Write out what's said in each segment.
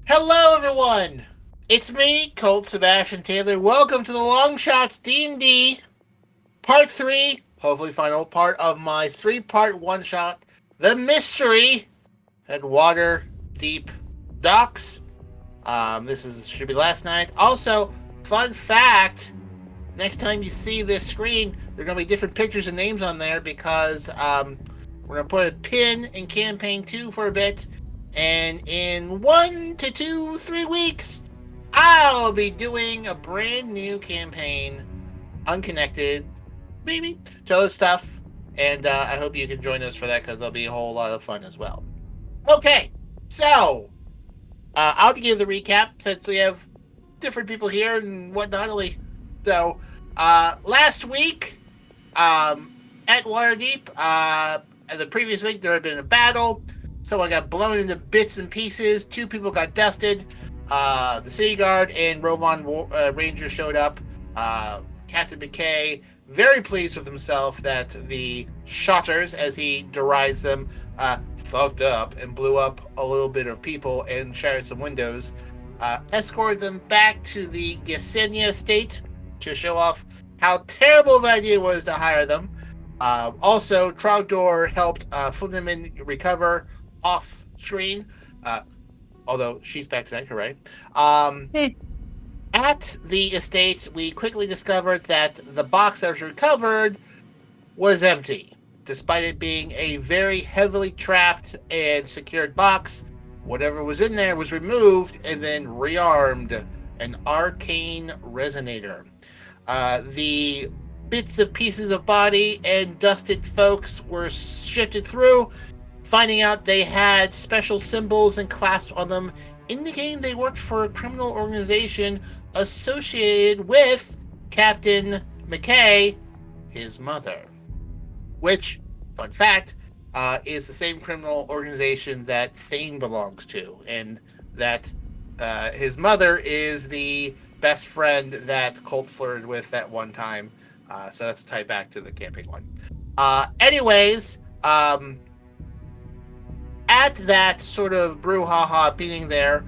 Hello, everyone. It's me, Colt Sebastian Taylor. Welcome to the Longshots D&D Part 3, hopefully final part of my three-part one-shot, The Mystery at Waterdeep Docks. Should be last night. Also, fun fact, next time you see this screen, there are going to be different pictures and names on there because we're going to put a pin in Campaign 2 for a bit. And in 1 to 3 weeks, I'll be doing a brand new campaign, unconnected, maybe, to other stuff. And I hope you can join us for that because there'll be a whole lot of fun as well. Okay, so I'll give the recap since we have different people here and whatnot. So last week at Waterdeep, the previous week there had been a battle. Someone got blown into bits and pieces. 2 people got dusted. The City Guard and Rovan Ranger showed up. Captain McKay, very pleased with himself that the shotters, as he derides them, fucked up and blew up a little bit of people and shattered some windows. Escorted them back to the Yesenia estate to show off how terrible of an idea it was to hire them. Also, Trogdor helped Flinderman recover off screen, although she's back tonight, right? At the estate, we quickly discovered that the box that was recovered was empty. Despite it being a very heavily trapped and secured box, whatever was in there was removed and then rearmed, an arcane resonator. The bits of pieces of body and dusted folks were shifted through, finding out they had special symbols and clasps on them, indicating they worked for a criminal organization associated with Captain McKay, his mother. Which, fun fact, is the same criminal organization that Thane belongs to, and that his mother is the best friend that Colt flirted with at one time. So that's a tie back to the camping one. Anyways, at that sort of brouhaha beating there,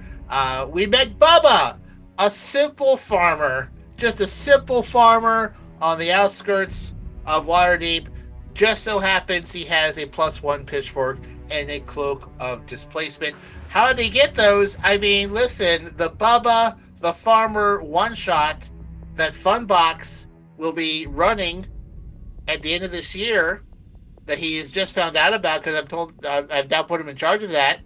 we met Bubba, a simple farmer, just a simple farmer on the outskirts of Waterdeep. Just so happens he has a +1 pitchfork and a cloak of displacement. How did he get those? I mean, listen, the Bubba the Farmer one-shot, that fun box, will be running at the end of this year, that he has just found out about because I've now put him in charge of that.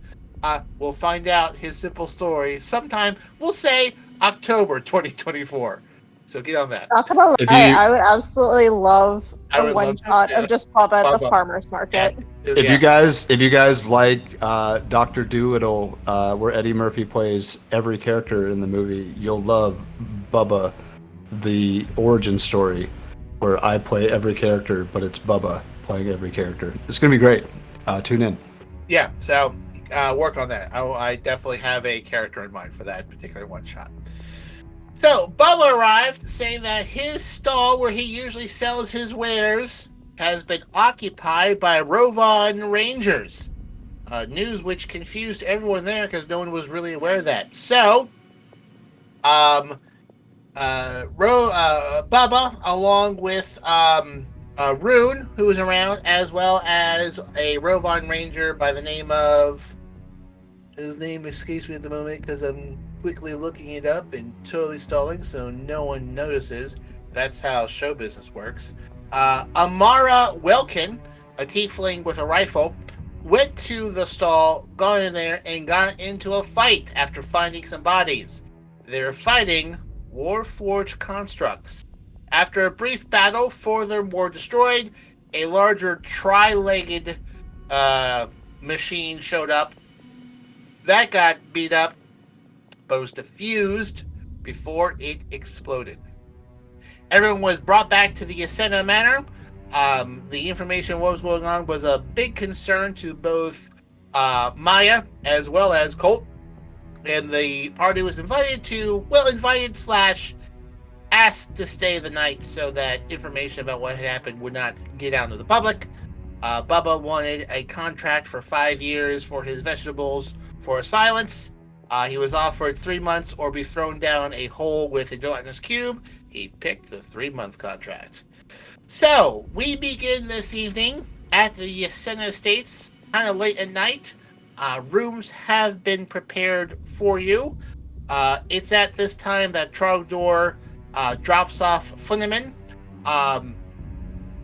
We'll find out his simple story sometime, we'll say October 2024. So get on that. Not gonna lie, I would absolutely love a one-shot of just Bubba at the farmer's market. Yeah. If you guys like Dr. Doolittle, where Eddie Murphy plays every character in the movie, you'll love Bubba, the origin story, where I play every character, but it's Bubba playing every character. It's going to be great. Tune in. Yeah, so work on that. I definitely have a character in mind for that particular one-shot. So, Bubba arrived saying that his stall where he usually sells his wares has been occupied by Rovan Rangers. News which confused everyone there because no one was really aware of that. So, Bubba, along with Rune, who was around, as well as a Rovan Ranger by the name of... His name escapes me at the moment because I'm quickly looking it up and totally stalling so no one notices. That's how show business works. Amara Welkin, a tiefling with a rifle, went to the stall, got in there, and got into a fight after finding some bodies. They were fighting Warforged constructs. After a brief battle, 4 of them were destroyed. A larger tri-legged machine showed up. That got beat up, but was diffused before it exploded. Everyone was brought back to the Yesenia Manor. The information what was going on was a big concern to both Maya as well as Colt. And the party was invited / asked to stay the night so that information about what had happened would not get out to the public. Bubba wanted a contract for 5 years for his vegetables for silence. He was offered 3 months or be thrown down a hole with a gelatinous cube. He picked the 3-month contract. So, we begin this evening at the Yasena Estates, kind of late at night. Rooms have been prepared for you. It's at this time that Trogdor drops off Funneman,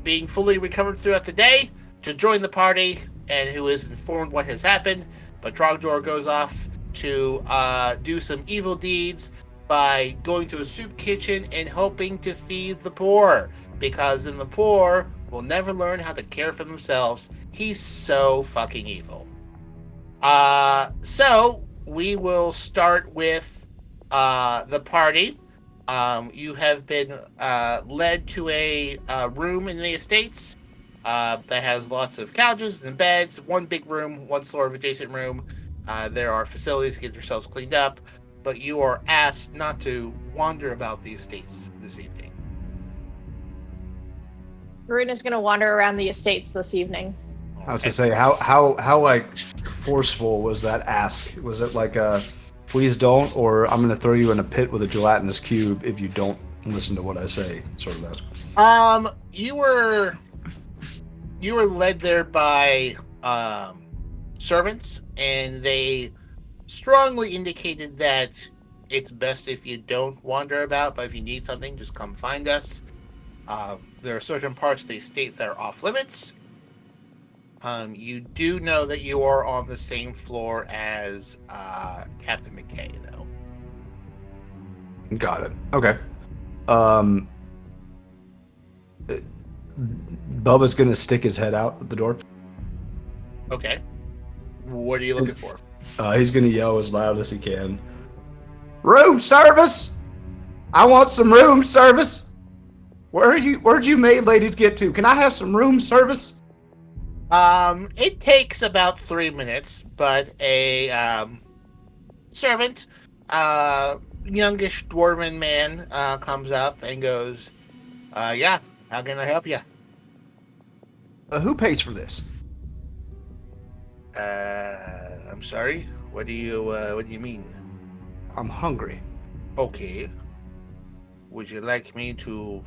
being fully recovered throughout the day, to join the party, and who is informed what has happened. But Trogdor goes off to do some evil deeds by going to a soup kitchen and hoping to feed the poor, because then the poor will never learn how to care for themselves. He's so fucking evil. So we will start with the party. You have been led to a room in the estates that has lots of couches and beds, one big room, one sort of adjacent room. There are facilities to get yourselves cleaned up, but you are asked not to wander about the estates this evening. Runa's gonna wander around the estates this evening. I was to say, how like forceful was that ask? Was it like a please don't, or I'm going to throw you in a pit with a gelatinous cube if you don't listen to what I say, sort of that? You were led there by servants, and they strongly indicated that it's best if you don't wander about, but if you need something, just come find us. There are certain parts of the estate that are off limits. You do know that you are on the same floor as Captain McKay, though. Got it. Okay. Bubba's gonna stick his head out at the door. Okay. What are you looking for? He's gonna yell as loud as he can. Room service! I want some room service! Where'd you maid ladies get to? Can I have some room service? It takes about 3 minutes, but a servant, youngish dwarven man, comes up and goes, yeah, how can I help you? Who pays for this? I'm sorry. What do you mean? I'm hungry. Okay. Would you like me to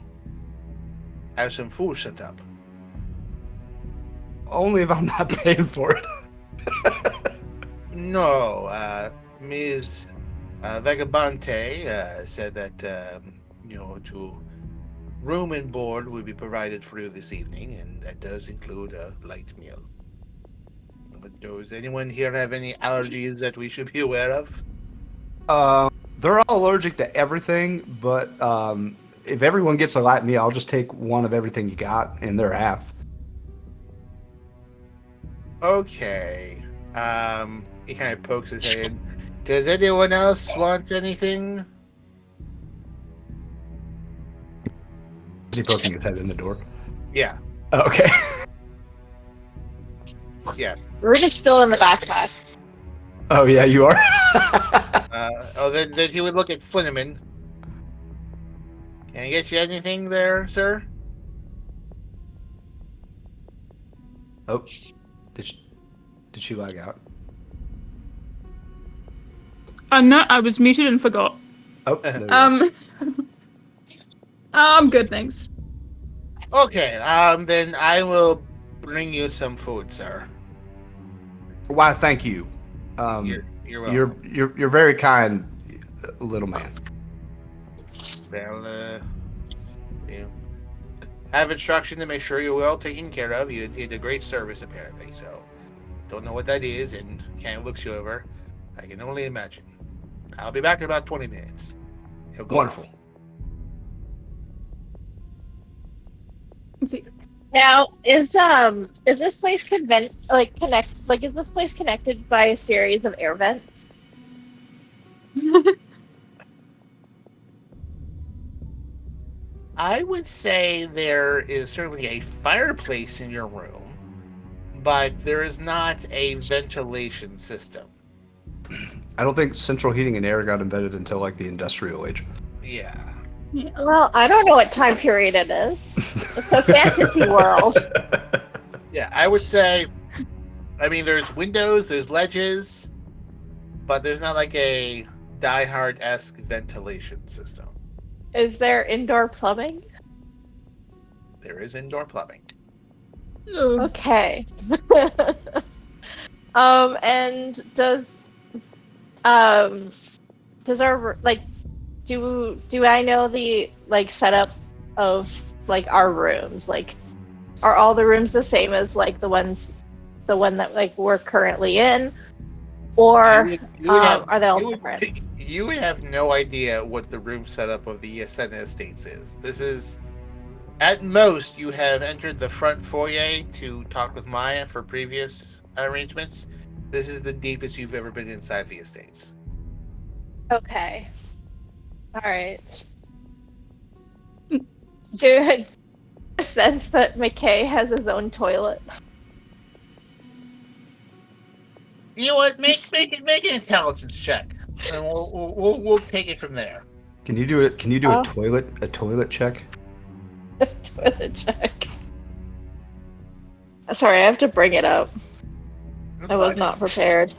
have some food set up? Only if I'm not paying for it. No, Ms. Vagabante said that, to room and board will be provided for you this evening, and that does include a light meal. But does anyone here have any allergies that we should be aware of? They're all allergic to everything, but if everyone gets a light meal, I'll just take one of everything you got, and they're half. Okay. He kind of pokes his head in. Does anyone else want anything? Is he poking his head in the door? Yeah. Okay. Yeah. Runa's still in the backpack. Oh, yeah, you are? Then he would look at Funneman. Can I get you anything there, sir? Oh. Did she lag out? No, I was muted and forgot. Oh, there we go. I'm good, thanks. Okay, then I will bring you some food, sir. Why, thank you. You're welcome. You're very kind, little man. Well, you have instruction to make sure you're well taken care of. You did a great service, apparently, so don't know what that is, and Cam looks you over. I can only imagine. I'll be back in about 20 minutes. He'll go Wonderful. off. Let's see. Now, is this place is this place connected by a series of air vents? I would say there is certainly a fireplace in your room, but there is not a ventilation system. I don't think central heating and air got invented until like the industrial age. Yeah. Well, I don't know what time period it is. It's a fantasy world. Yeah, I would say, I mean, there's windows, there's ledges, but there's not like a Die Hard-esque ventilation system. Is there indoor plumbing? There is indoor plumbing. Oh. Okay. And does our like do I know the like setup of like our rooms? Like, are all the rooms the same as like the one that like we're currently in, or You would have, are they all you would- different? You would have no idea what the room setup of the Ascendant Estates is. This is, at most, you have entered the front foyer to talk with Maya for previous arrangements. This is the deepest you've ever been inside the estates. Okay. All right. Do I sense that McKay has his own toilet? You know what? Make an intelligence check, and we'll take it from there. Can you do it? Can you do Oh. a toilet check? Toilet check. Sorry, I have to bring it up. That's I was fine. not prepared.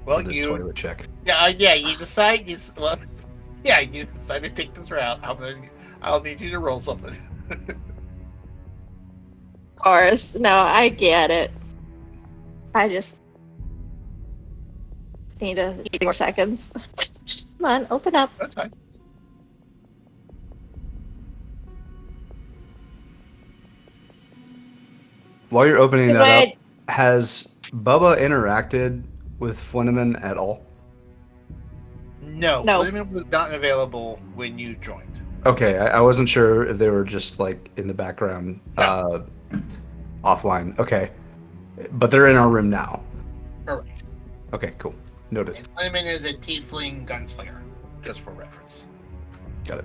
Well, For this you toilet check. yeah, you decide you decide to take this route. I'll need you to roll something. Of course. No, I get it. I just need a few more seconds. Come on, open up. That's fine. While you're opening that Wait. up, has Bubba interacted with Flinneman at all? No, No. Fleming was not available when you joined. Okay, I wasn't sure if they were just like in the background, No. offline. Okay, but they're in our room now. Correct. Okay, cool. Noted. And Fleming is a tiefling gunslinger, just for reference. Got it.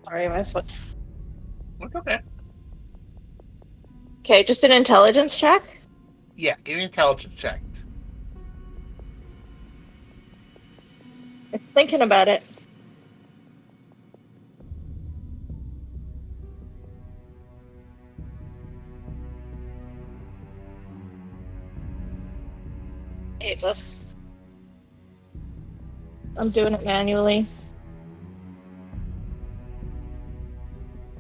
Sorry, my foot. That's okay. Okay, just an intelligence check. Yeah, give me an intelligence check. Thinking about it. I hate this. I'm doing it manually.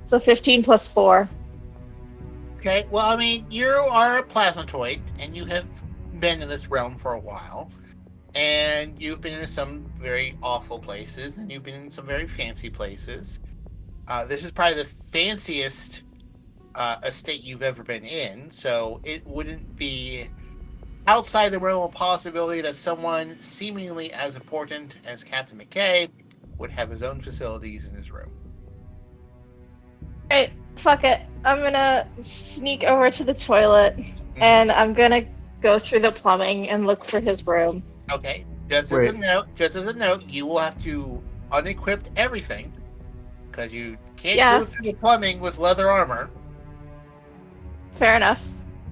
So 15 plus 4. Okay, well, I mean, you are a plasmatoid, and you have been in this realm for a while, and you've been in some very awful places, and you've been in some very fancy places. This is probably the fanciest estate you've ever been in, so it wouldn't be outside the realm of possibility that someone seemingly as important as Captain McKay would have his own facilities in his room. Alright, fuck it. I'm gonna sneak over to the toilet and I'm gonna go through the plumbing and look for his room. Okay. Just as a note, you will have to unequip everything because you can't go through the plumbing with leather armor. Fair enough.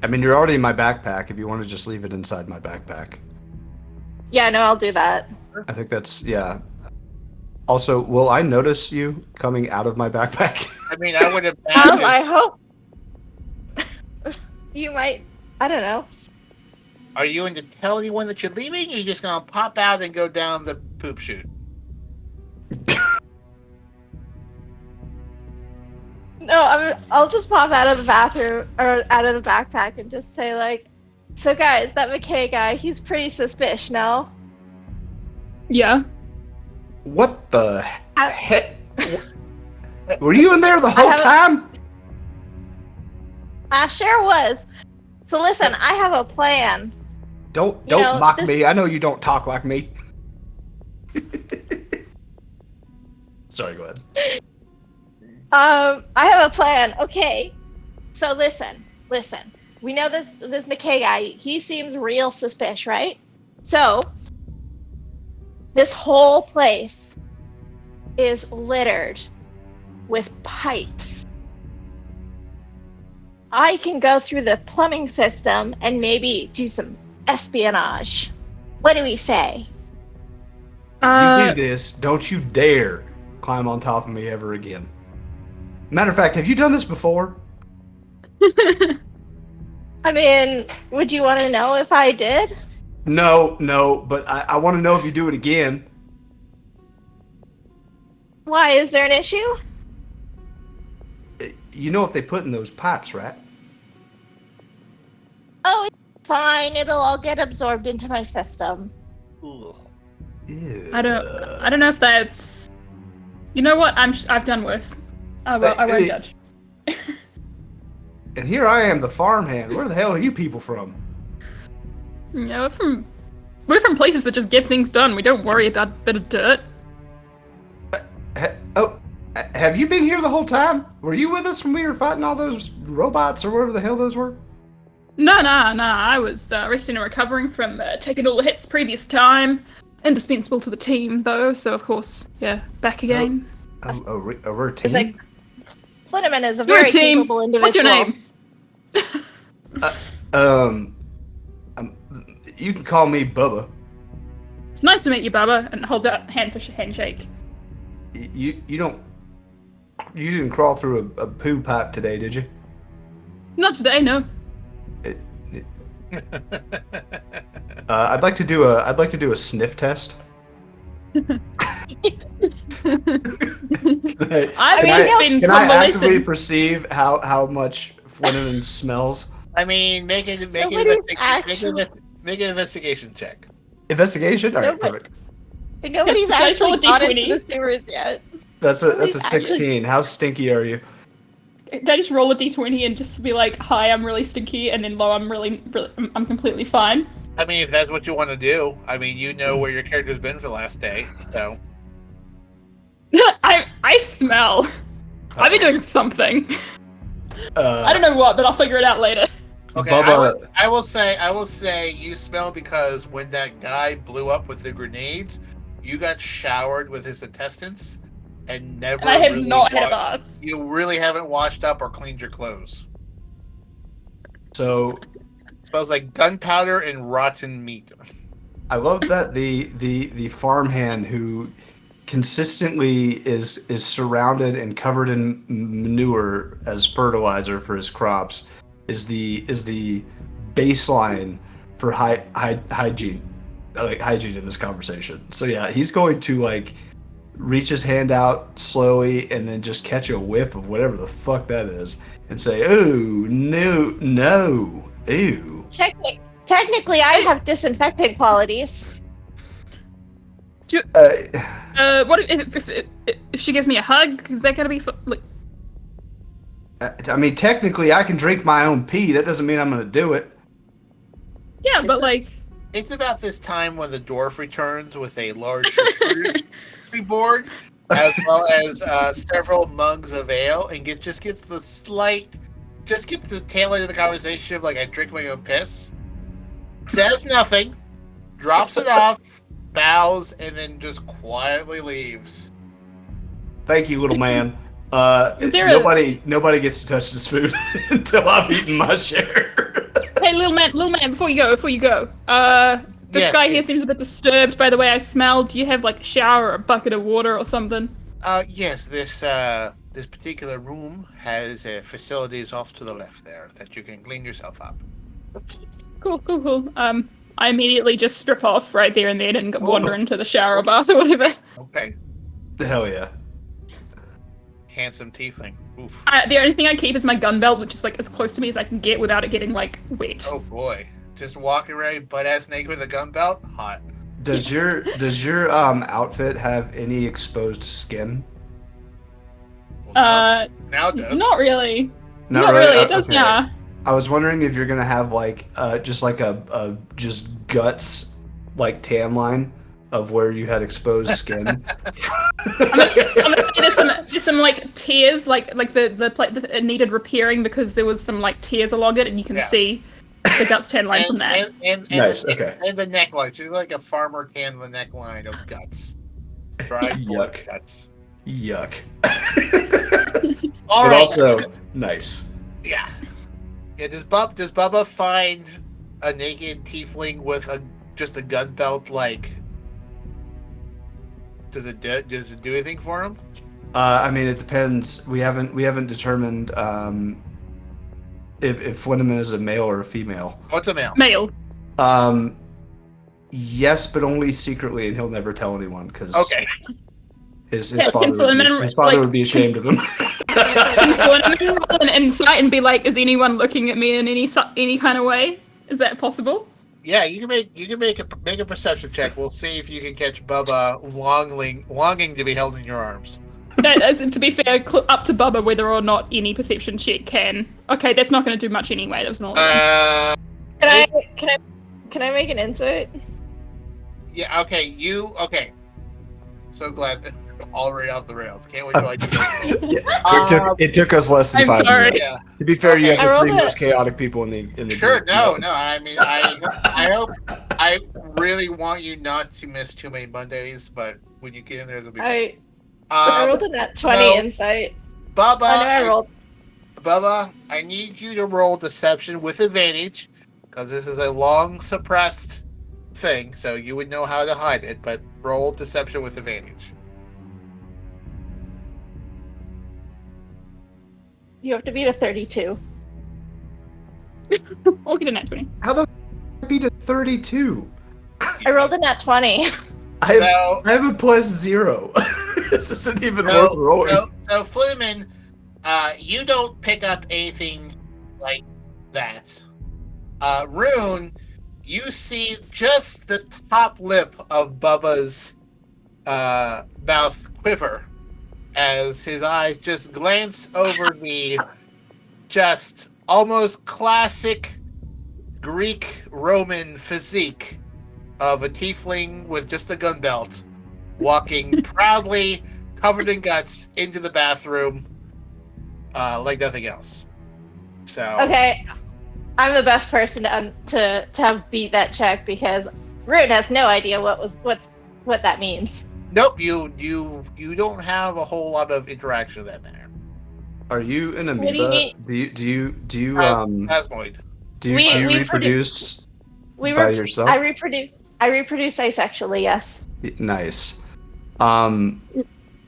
I mean, you're already in my backpack. If you want to just leave it inside my backpack, Yeah, no, I'll do that. I think yeah. Also, will I notice you coming out of my backpack? I mean, I would imagine. I hope you might. I don't know. Are you going to tell anyone that you're leaving, or are you just going to pop out and go down the poop chute? No, I'll just pop out of the bathroom or out of the backpack and just say like, "So guys, that McKay guy, he's pretty suspicious, no?" Yeah. What the heck? Were you in there the whole time? I sure was. So listen, I have a plan. Don't mock me. I know you don't talk like me. Sorry, go ahead. I have a plan. Okay. So listen. We know this McKay guy. He seems real suspicious, right? So this whole place is littered with pipes. I can go through the plumbing system and maybe do some espionage. What do we say? You do this, don't you dare climb on top of me ever again. Matter of fact, have you done this before? I mean, would you want to know if I did? No, but I want to know if you do it again. Why, is there an issue? You know if they put in those pipes, right? Oh, it's fine. It'll all get absorbed into my system. Ugh. Ew. I don't know if that's. You know what? I've done worse. I won't judge. And here I am, the farmhand. Where the hell are you people from? Yeah, we're from places that just get things done. We don't worry about a bit of dirt. Have you been here the whole time? Were you with us when we were fighting all those robots or whatever the hell those were? No. I was resting and recovering from taking all the hits previous time. Indispensable to the team, though. So of course, yeah, back again. We're a team? It's like, Flynneman is a You're a very team. capable individual. What's your name? You can call me Bubba. It's nice to meet you, Bubba, and holds out hand for handshake. You didn't crawl through a poo pipe today, did you? Not today, no. I'd like to do a sniff test. I've Can just been I actively convalescent. perceive how much Flynn smells? I mean, make an investigation check. Investigation? All right, Nobody- perfect. Nobody's Should I just roll actually a gone D20? into the sewers yet. That's a Nobody's actually- 16. How stinky are you? Can I just roll a d20 and just be like, hi, I'm really stinky, and then low, I'm I'm completely fine. I mean, if that's what you want to do. I mean, you know where your character's been for the last day, so. I smell. I've been doing something. I don't know what, but I'll figure it out later. Okay, Bubba, I will say you smell because when that guy blew up with the grenades, you got showered with his intestines and never And I have really not had a bath. You really haven't washed up or cleaned your clothes. so It smells like gunpowder and rotten meat. I love that the farmhand who consistently is surrounded and covered in manure as fertilizer for his crops is the baseline for hygiene, like hygiene in this conversation. So yeah, he's going to like reach his hand out slowly and then just catch a whiff of whatever the fuck that is and say, "Ooh, no, ew." Technically, I have disinfectant qualities. What if she gives me a hug? Is that gonna be like? I mean, technically, I can drink my own pee. That doesn't mean I'm going to do it. Yeah, but like, It's about this time when the dwarf returns with a large charcuterie board, as well as several mugs of ale, and gets the tail end of the conversation of like, I drink my own piss. Says nothing, drops it off, bows, and then just quietly leaves. Thank you, little man. Is there nobody gets to touch this food until I've eaten my share. hey, little man, before you go, this Yes, guy here seems a bit disturbed by the way I smell. Do you have like a shower or a bucket of water or something? Yes, this particular room has facilities off to the left there that you can clean yourself up. Cool. I immediately just strip off right there and then and wander into the shower or bath or whatever. Okay. Hell yeah. Handsome tiefling. Oof. The only thing I keep is my gun belt, which is like as close to me as I can get without it getting like wet. Oh boy. Just walking around butt ass naked with a gun belt? Hot. Does your outfit have any exposed skin? Well, now it does. Not really. Not really. It does, Okay. yeah. I was wondering if you're gonna have like just like a just guts like tan line of where you had exposed skin. I'm gonna say there's some like tears, like it needed repairing because there was some like tears along it, and you can see the guts tan line from that. And Nice, okay. And the neckline. She's like a farmer tan the neckline of guts. Dried blood Yuck. guts. Yuck. All But right. also nice. Yeah. Yeah. Does Bubba find a naked tiefling with just a gun belt? Like, does it do anything for him? if Flinneman is a male or a female. What's a male? Male. Yes, but only secretly, and he'll never tell anyone because Okay. his Can father Flinneman, would be ashamed of him. Can Flinneman roll an insight and be like, is anyone looking at me in any kind of way? Is that possible? Yeah, you can make a perception check. We'll see if you can catch Bubba longing to be held in your arms. That is, to be fair, up to Bubba whether or not any perception check can. Okay, that's not going to do much anyway. That was an 11. Can I make an insight? Yeah. Okay. Okay. So glad that already off the rails. Can't wait till I do that. It took us less than I'm 5 sorry. minutes. Yeah. To be fair, you Okay. have the I 3 rolled most chaotic people in the Sure. group. No. I mean, I hope. I really want you not to miss too many Mondays, but when you get in there, it'll be. I rolled a nat 20 no. insight. Bubba. I rolled. Bubba, I need you to roll deception with advantage, because this is a long suppressed thing, so you would know how to hide it, but roll deception with advantage. You have to beat a 32. Or get a nat 20. How the beat a 32? I rolled a nat 20. I have a +0. This isn't even worth rolling. So Flumen, you don't pick up anything like that. Rune, you see just the top lip of Bubba's mouth quiver as his eyes just glance over the just almost classic Greek Roman physique of a tiefling with just a gun belt walking proudly covered in guts into the bathroom like nothing else. So Okay, I'm the best person to have beat that check because Rune has no idea what that means. nope, you don't have a whole lot of interaction in that matter. Are you an What do you amoeba? mean? Do you Plasmoid. do you We reproduce We by rep- yourself? I reproduce asexually, yes. Nice.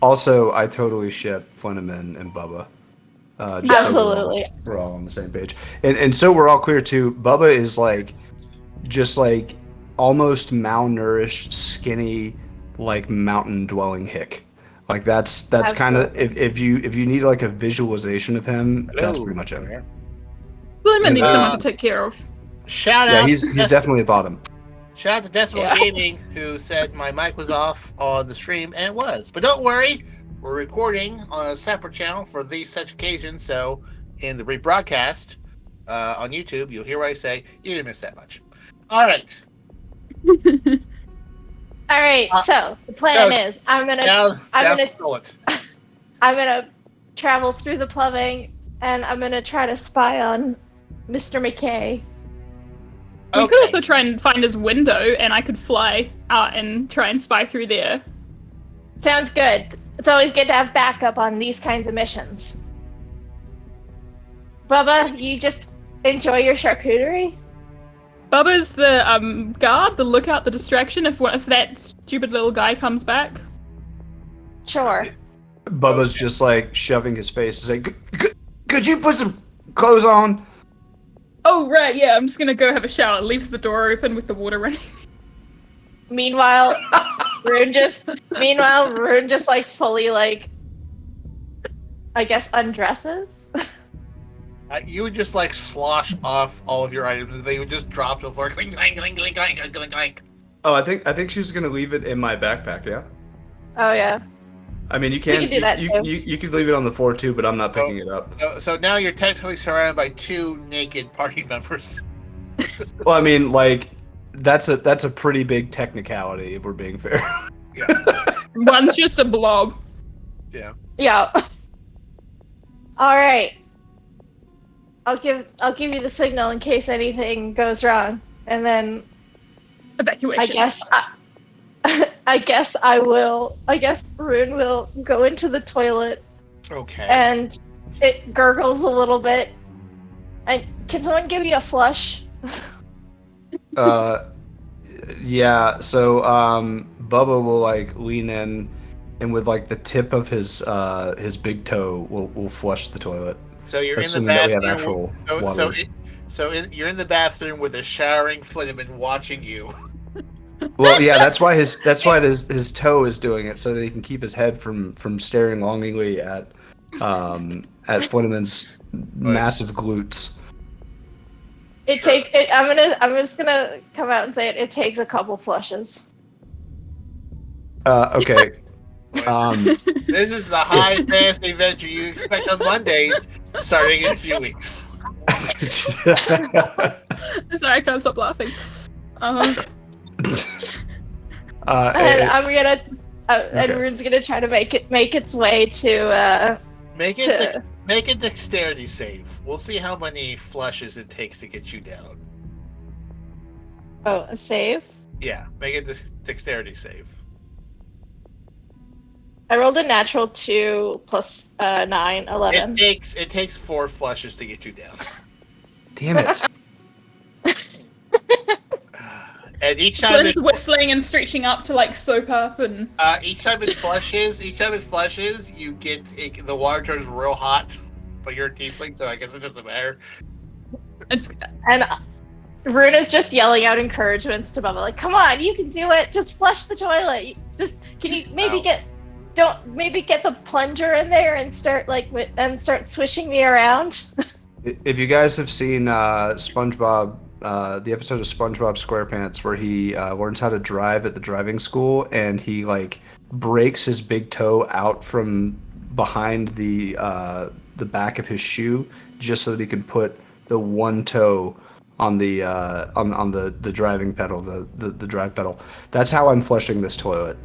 Also, I totally ship Flinneman and Bubba. Just so Absolutely. we're all on the same page, and so we're all clear too. Bubba is just almost malnourished, skinny, like mountain dwelling hick. Like that's kind of if you need like a visualization of him, that's pretty much him. Flinneman needs someone to take care of. Shout Yeah, out. he's definitely a bottom. Shout out to Decimal Gaming, who said my mic was off on the stream, and it was. But don't worry, we're recording on a separate channel for these such occasions, so in the rebroadcast on YouTube, you'll hear what I say. You didn't miss that much. All right. All right. So the plan is I'm gonna travel through the plumbing and I'm gonna try to spy on Mr. McKay. We could also try and find his window, and I could fly out and try and spy through there. Sounds good. It's always good to have backup on these kinds of missions. Bubba, you just enjoy your charcuterie? Bubba's the guard, the lookout, the distraction if that stupid little guy comes back. Sure. Bubba's just like shoving his face and saying, could you put some clothes on? Oh, right, yeah, I'm just gonna go have a shower. Leaves the door open with the water running. Meanwhile, Rune just like fully like, I guess undresses. You would just like slosh off all of your items, and they would just drop to the floor. Clink, clink, clink, clink, clink, clink, clink. Oh, I think she was gonna leave it in my backpack. Yeah. Oh yeah. I mean, you can do that too. you could leave it on the floor too, but I'm not picking it up. So now you're technically surrounded by 2 naked party members. Well, I mean, like that's a pretty big technicality if we're being fair. Yeah. One's just a blob. Yeah. Yeah. All right. I'll give you the signal in case anything goes wrong, and then Evacuation. I guess Rune will go into the toilet Okay. and it gurgles a little bit. And can someone give you a flush? Yeah. So Bubba will like lean in, and with like the tip of his big toe will flush the toilet. So you're Assuming in that the we have bathroom. actual water. You're in the bathroom with a showering Flynneman watching you. Well, yeah, that's why his toe is doing it so that he can keep his head from staring longingly at Flynneman's massive glutes. I'm just gonna come out and say it. It takes a couple flushes. Okay. This is the high fantasy adventure you expect on Mondays, starting in a few weeks. Sorry, I can't stop laughing. And Rune's gonna try to make its way to Make a dexterity save. We'll see how many flushes it takes to get you down. Oh, a save? Yeah, make a dexterity save. I rolled a natural 2 plus 9, 11. It takes 4 flushes to get you down. Damn it. And each time Flynn's whistling and stretching up to like soap up and each time it flushes, you get the water turns real hot. But you're a tiefling, so I guess it doesn't matter. And Rune is just yelling out encouragements to Bubba, like, "Come on, you can do it! Just flush the toilet. Can you maybe get the plunger in there and start swishing me around?" If you guys have seen SpongeBob, the episode of SpongeBob SquarePants where he learns how to drive at the driving school and he like breaks his big toe out from behind the back of his shoe just so that he can put the one toe on the driving pedal, the drive pedal. That's how I'm flushing this toilet.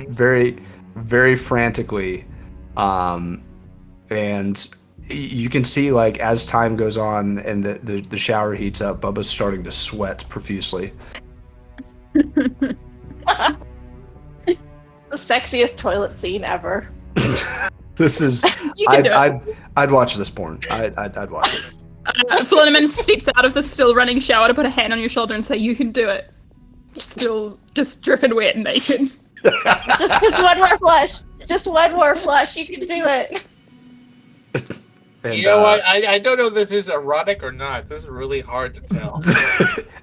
Very, very frantically, and you can see like as time goes on and the shower heats up, Bubba's starting to sweat profusely. The sexiest toilet scene ever. This is I'd watch this porn. I'd watch it. Flynneman steps out of the still running shower to put a hand on your shoulder and say, "You can do it." Still just dripping wet and naked. just one more flush. Just one more flush. You can do it. And, you know what? I don't know if this is erotic or not. This is really hard to tell.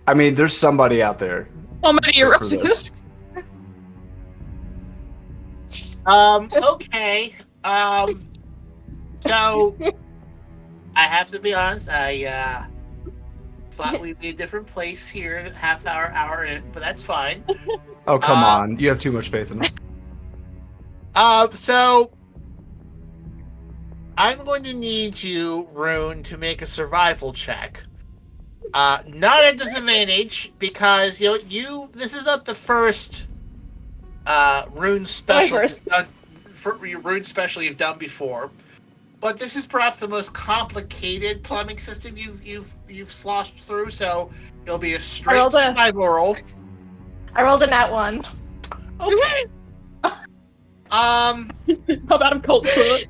I mean, there's somebody out there. Oh, maybe you're erotic. Okay. So I have to be honest. I thought we'd be a different place here, hour in, but that's fine. Oh, come on! You have too much faith in us. So I'm going to need you, Rune, to make a survival check. Not at disadvantage because this is not the first rune special you've done before, but this is perhaps the most complicated plumbing system you've sloshed through. So it'll be a straight survival roll. I rolled a nat 1. Okay. How about a Colt toilet?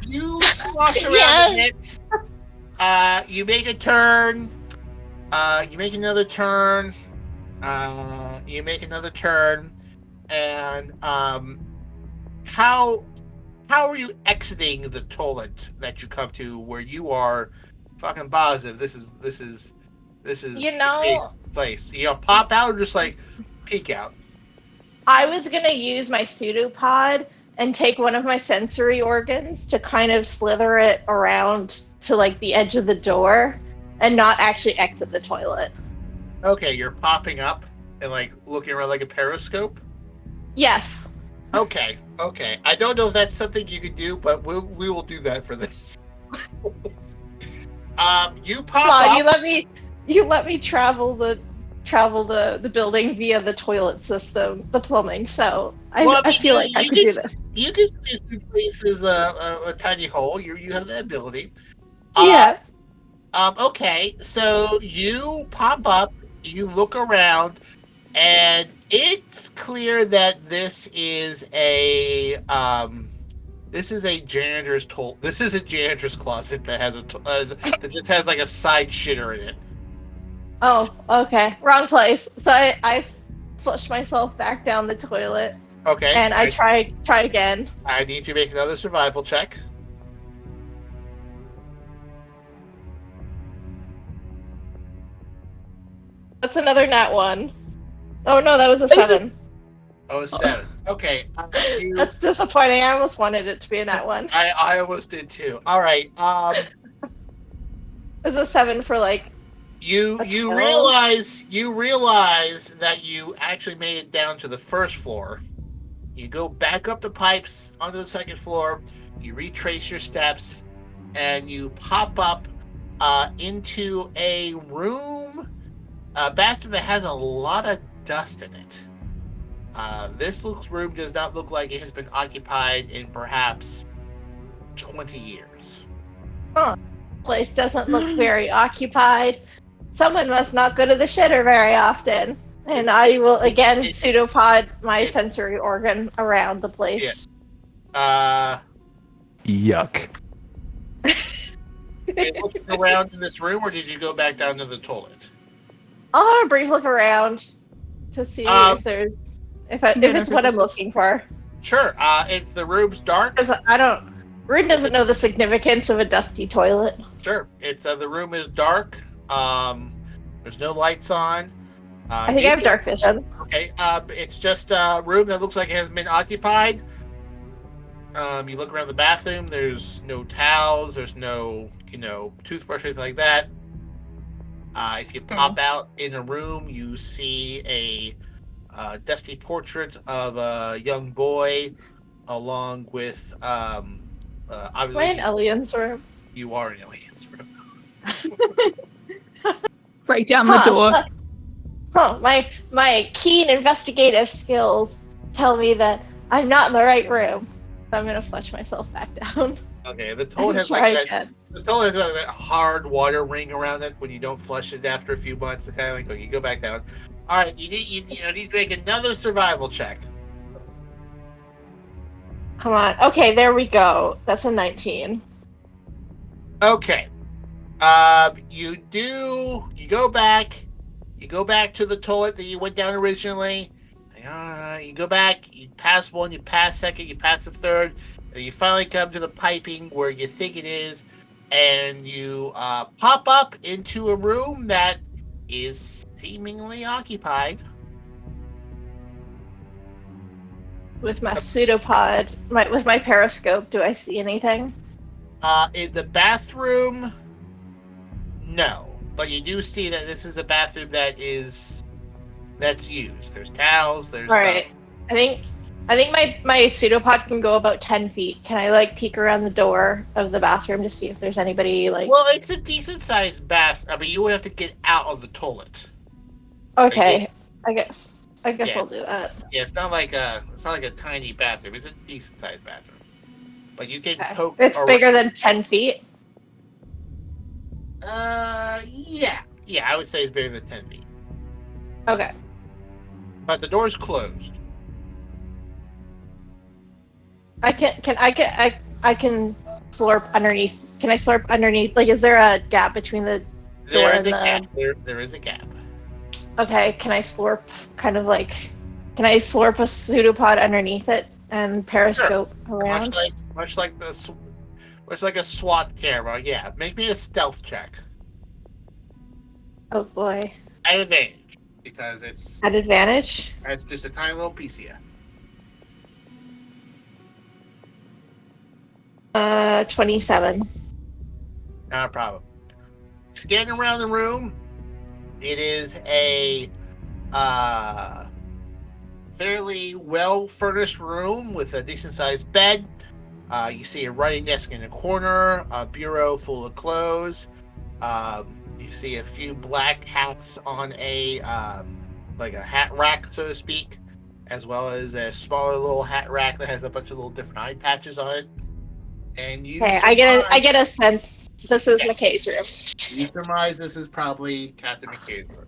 You slosh around in it. You make a turn. You make another turn. You make another turn. And how are you exiting the toilet that you come to where you are fucking positive this is the place? You pop out or just like peek out? I was gonna use my pseudopod and take one of my sensory organs to kind of slither it around to like the edge of the door and not actually exit the toilet. Okay, you're popping up and like looking around like a periscope? Yes. Okay. I don't know if that's something you could do, but we will do that for this. You pop up. You let me travel the building via the toilet system, the plumbing. So I feel like I could do this. You can space through places a tiny hole. You have that ability. Yeah. Okay, so you pop up. You look around, and it's clear that this is a janitor's This is a janitor's closet that that just has like a side shitter in it. Oh, okay. Wrong place. So I flush myself back down the toilet. Okay. And I try again. I need you to make another survival check. That's another nat 1. Oh no, that was a Is it- 7. Oh, 7. Okay. That's disappointing. I almost wanted it to be a nat 1. I almost did too. All right. It was a 7 for like. You A realize that you actually made it down to the first floor. You go back up the pipes onto the second floor. You retrace your steps, and you pop up into a room, a bathroom that has a lot of dust in it. This room does not look like it has been occupied in perhaps 20 years. Place doesn't look very occupied. Someone must not go to the shitter very often. And I will again pseudopod my sensory organ around the place. Yuck. Are you looking around in this room, or did you go back down to the toilet? I'll have a brief look around to see if there's if it's what I'm looking for. Sure. If the room's dark, Because Rune doesn't know the significance of a dusty toilet. sure. It's the room is dark. There's no lights on. I think I have dark vision. Okay. It's just a room that looks like it has been occupied. You look around the bathroom. There's no towels. There's no, toothbrush or anything like that. If you pop out in a room, you see a dusty portrait of a young boy, along with obviously. Am I in Elian's room? You are in Elian's room. Break down the door. My keen investigative skills tell me that I'm not in the right room. So I'm gonna flush myself back down. Okay, the toilet has Try like that. again. The toilet has that hard water ring around it when you don't flush it after a few months. It's kind of like, you go back down. All right, you need to make another survival check. Come on. Okay, there we go. That's a 19. Okay. You go back to the toilet that you went down originally. You go back, you pass one, you pass second, you pass the third, and you finally come to the piping where you think it is, and you pop up into a room that is seemingly occupied. With my pseudopod, with my periscope, do I see anything? In the bathroom, no. But you do see that this is a bathroom that's used. There's towels. There's. All right. I think my pseudopod can go about 10 feet. Can I peek around the door of the bathroom to see if there's anybody Well, it's a decent sized bath. I mean, you would have to get out of the toilet. Okay. I guess I'll do that. Yeah, it's not like a tiny bathroom. It's a decent sized bathroom. But you can poke. It's bigger than 10 feet. Yeah, I would say it's bigger than 10 feet. Okay. But the door's closed. I can slurp underneath. Can I slurp underneath? Is there a gap between the door and the... There is a gap. Okay, can I slurp can I slurp a pseudopod underneath it and periscope around? Much like a SWAT camera. Yeah, make me a stealth check. Oh boy. At advantage, because it's at advantage. It's just a tiny little piece of you. 27. Not a problem. Scanning around the room, it is a fairly well-furnished room with a decent-sized bed. You see a writing desk in the corner, a bureau full of clothes. You see a few black hats on a hat rack, so to speak, as well as a smaller little hat rack that has a bunch of little different eye patches on it. And I get a sense this is McKay's room. You surmise this is probably Captain McKay's room.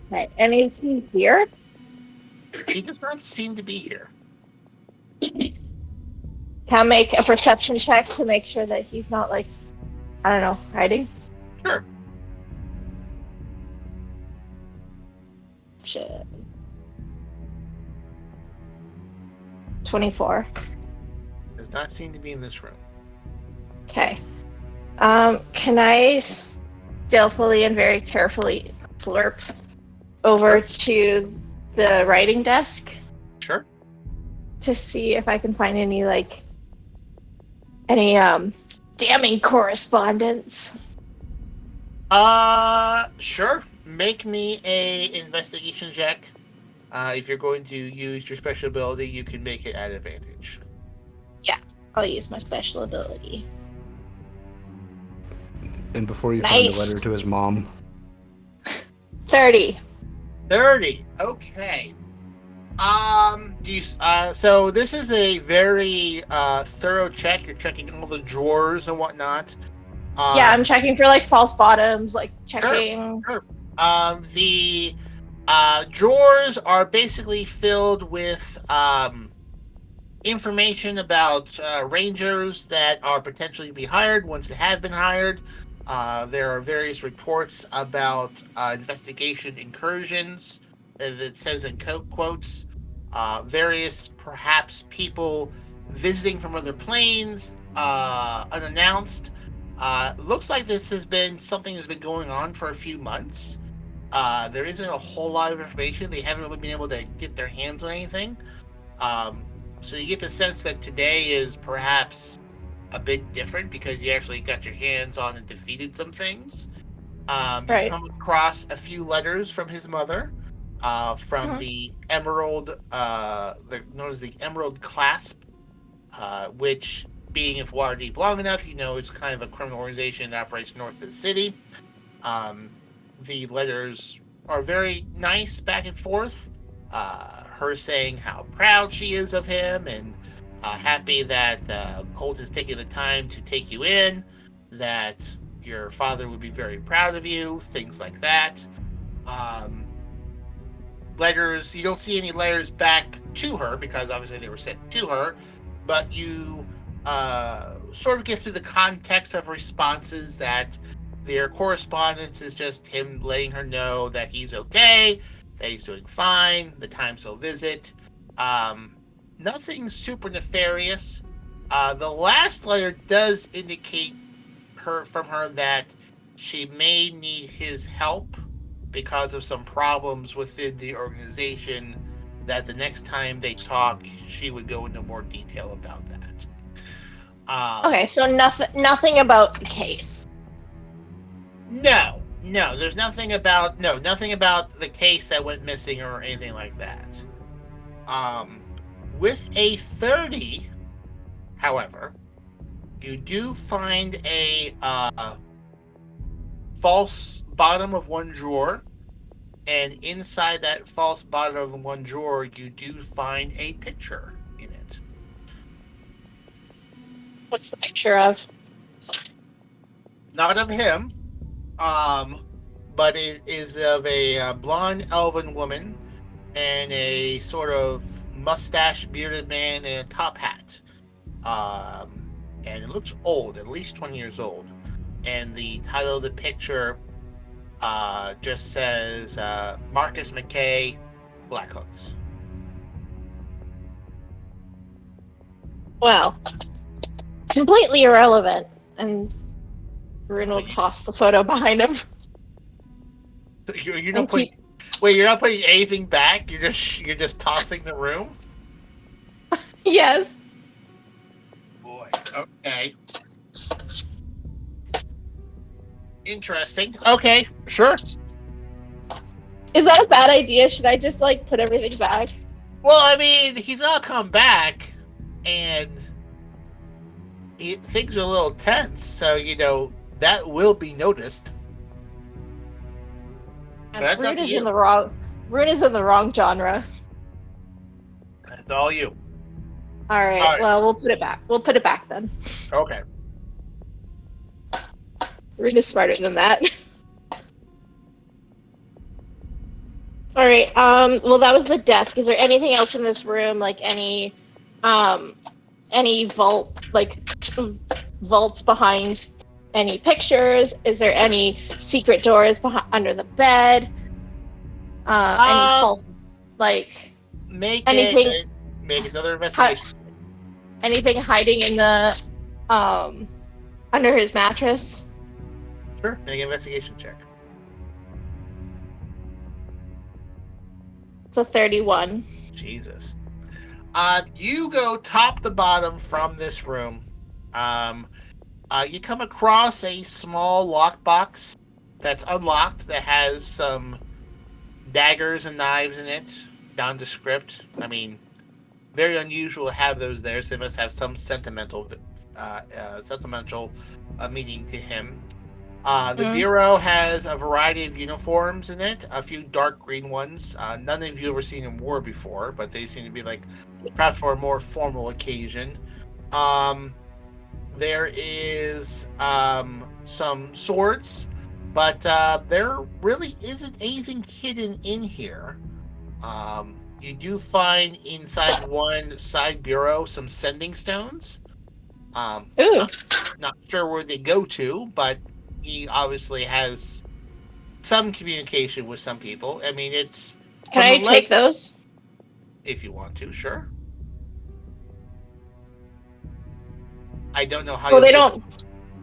Okay, and is he here? He does not seem to be here. Can I make a perception check to make sure that he's not hiding? Sure. Shit. 24. Does not seem to be in this room. Okay. Can I stealthily and very carefully slurp over to the writing desk Sure. to see if I can find any damning correspondence. Sure. Make me a investigation check. If you're going to use your special ability, you can make it at advantage. Yeah, I'll use my special ability. And before you find a letter to his mom. 30. 30. Okay. So this is a very thorough check. You're checking all the drawers and whatnot. Yeah, I'm checking for like false bottoms, like checking. Sure. The drawers are basically filled with information about rangers that are potentially to be hired, ones that have been hired. There are various reports about investigation incursions that says in quotes. Various perhaps people visiting from other planes, unannounced. Looks like this has been something that's been going on for a few months. There isn't a whole lot of information. They haven't really been able to get their hands on anything. So you get the sense that today is perhaps a bit different because you actually got your hands on and defeated some things. Right. You come across a few letters from his mother, from the Emerald, known as the Emerald Clasp, which, being in Waterdeep long enough, you know it's kind of a criminal organization that operates north of the city. The letters are very nice back and forth. Her saying how proud she is of him and happy that Colt has taken the time to take you in, that your father would be very proud of you, things like that. Letters, you don't see any letters back to her because obviously they were sent to her, but you sort of get through the context of responses that their correspondence is just him letting her know that he's okay, that he's doing fine, the times he'll visit. Nothing super nefarious. The last letter does indicate from her that she may need his help because of some problems within the organization, that the next time they talk, she would go into more detail about that. Okay, so nothing about the case. No, there's nothing about the case that went missing or anything like that. With a 30, however, you do find a false bottom of one drawer, and inside that false bottom of one drawer, you do find a picture in it. What's the picture of? Not of him, but it is of a blonde elven woman and a sort of mustache bearded man in a top hat. And it looks old, at least 20 years old. And the title of the picture just says Marcus McKay, Black Hooks. Well, completely irrelevant. And Rune will toss the photo behind him. You're not putting. Wait, you're not putting anything back. You're just tossing the room. Yes. Boy. Okay. Interesting. Okay. Sure. Is that a bad idea? Should I just put everything back? Well, I mean, he's gonna come back, and things are a little tense. So that will be noticed. That's Rune up to is you. in the wrong. Rune is in the wrong genre. That's all you. All right. Well, we'll put it back. We'll put it back then. Okay. Rune is smarter than that. All right. Well, that was the desk. Is there anything else in this room? Like any vault, vaults behind any pictures? Is there any secret doors under the bed? Any false, make anything? Make another investigation. Anything hiding in the under his mattress? Sure. Make an investigation check. It's a 31. Jesus. You go top to bottom from this room. You come across a small lockbox that's unlocked that has some daggers and knives in it, nondescript. I mean, very unusual to have those there, so they must have some sentimental meaning to him. The bureau has a variety of uniforms in it, a few dark green ones. None of you ever seen in war before, but they seem to be like perhaps for a more formal occasion. There is some swords, but there really isn't anything hidden in here. You do find inside one side bureau some sending stones. Not sure where they go to, but he obviously has some communication with some people. I mean, it's... Can I take those? If you want to, sure. I don't know how. Well, they don't.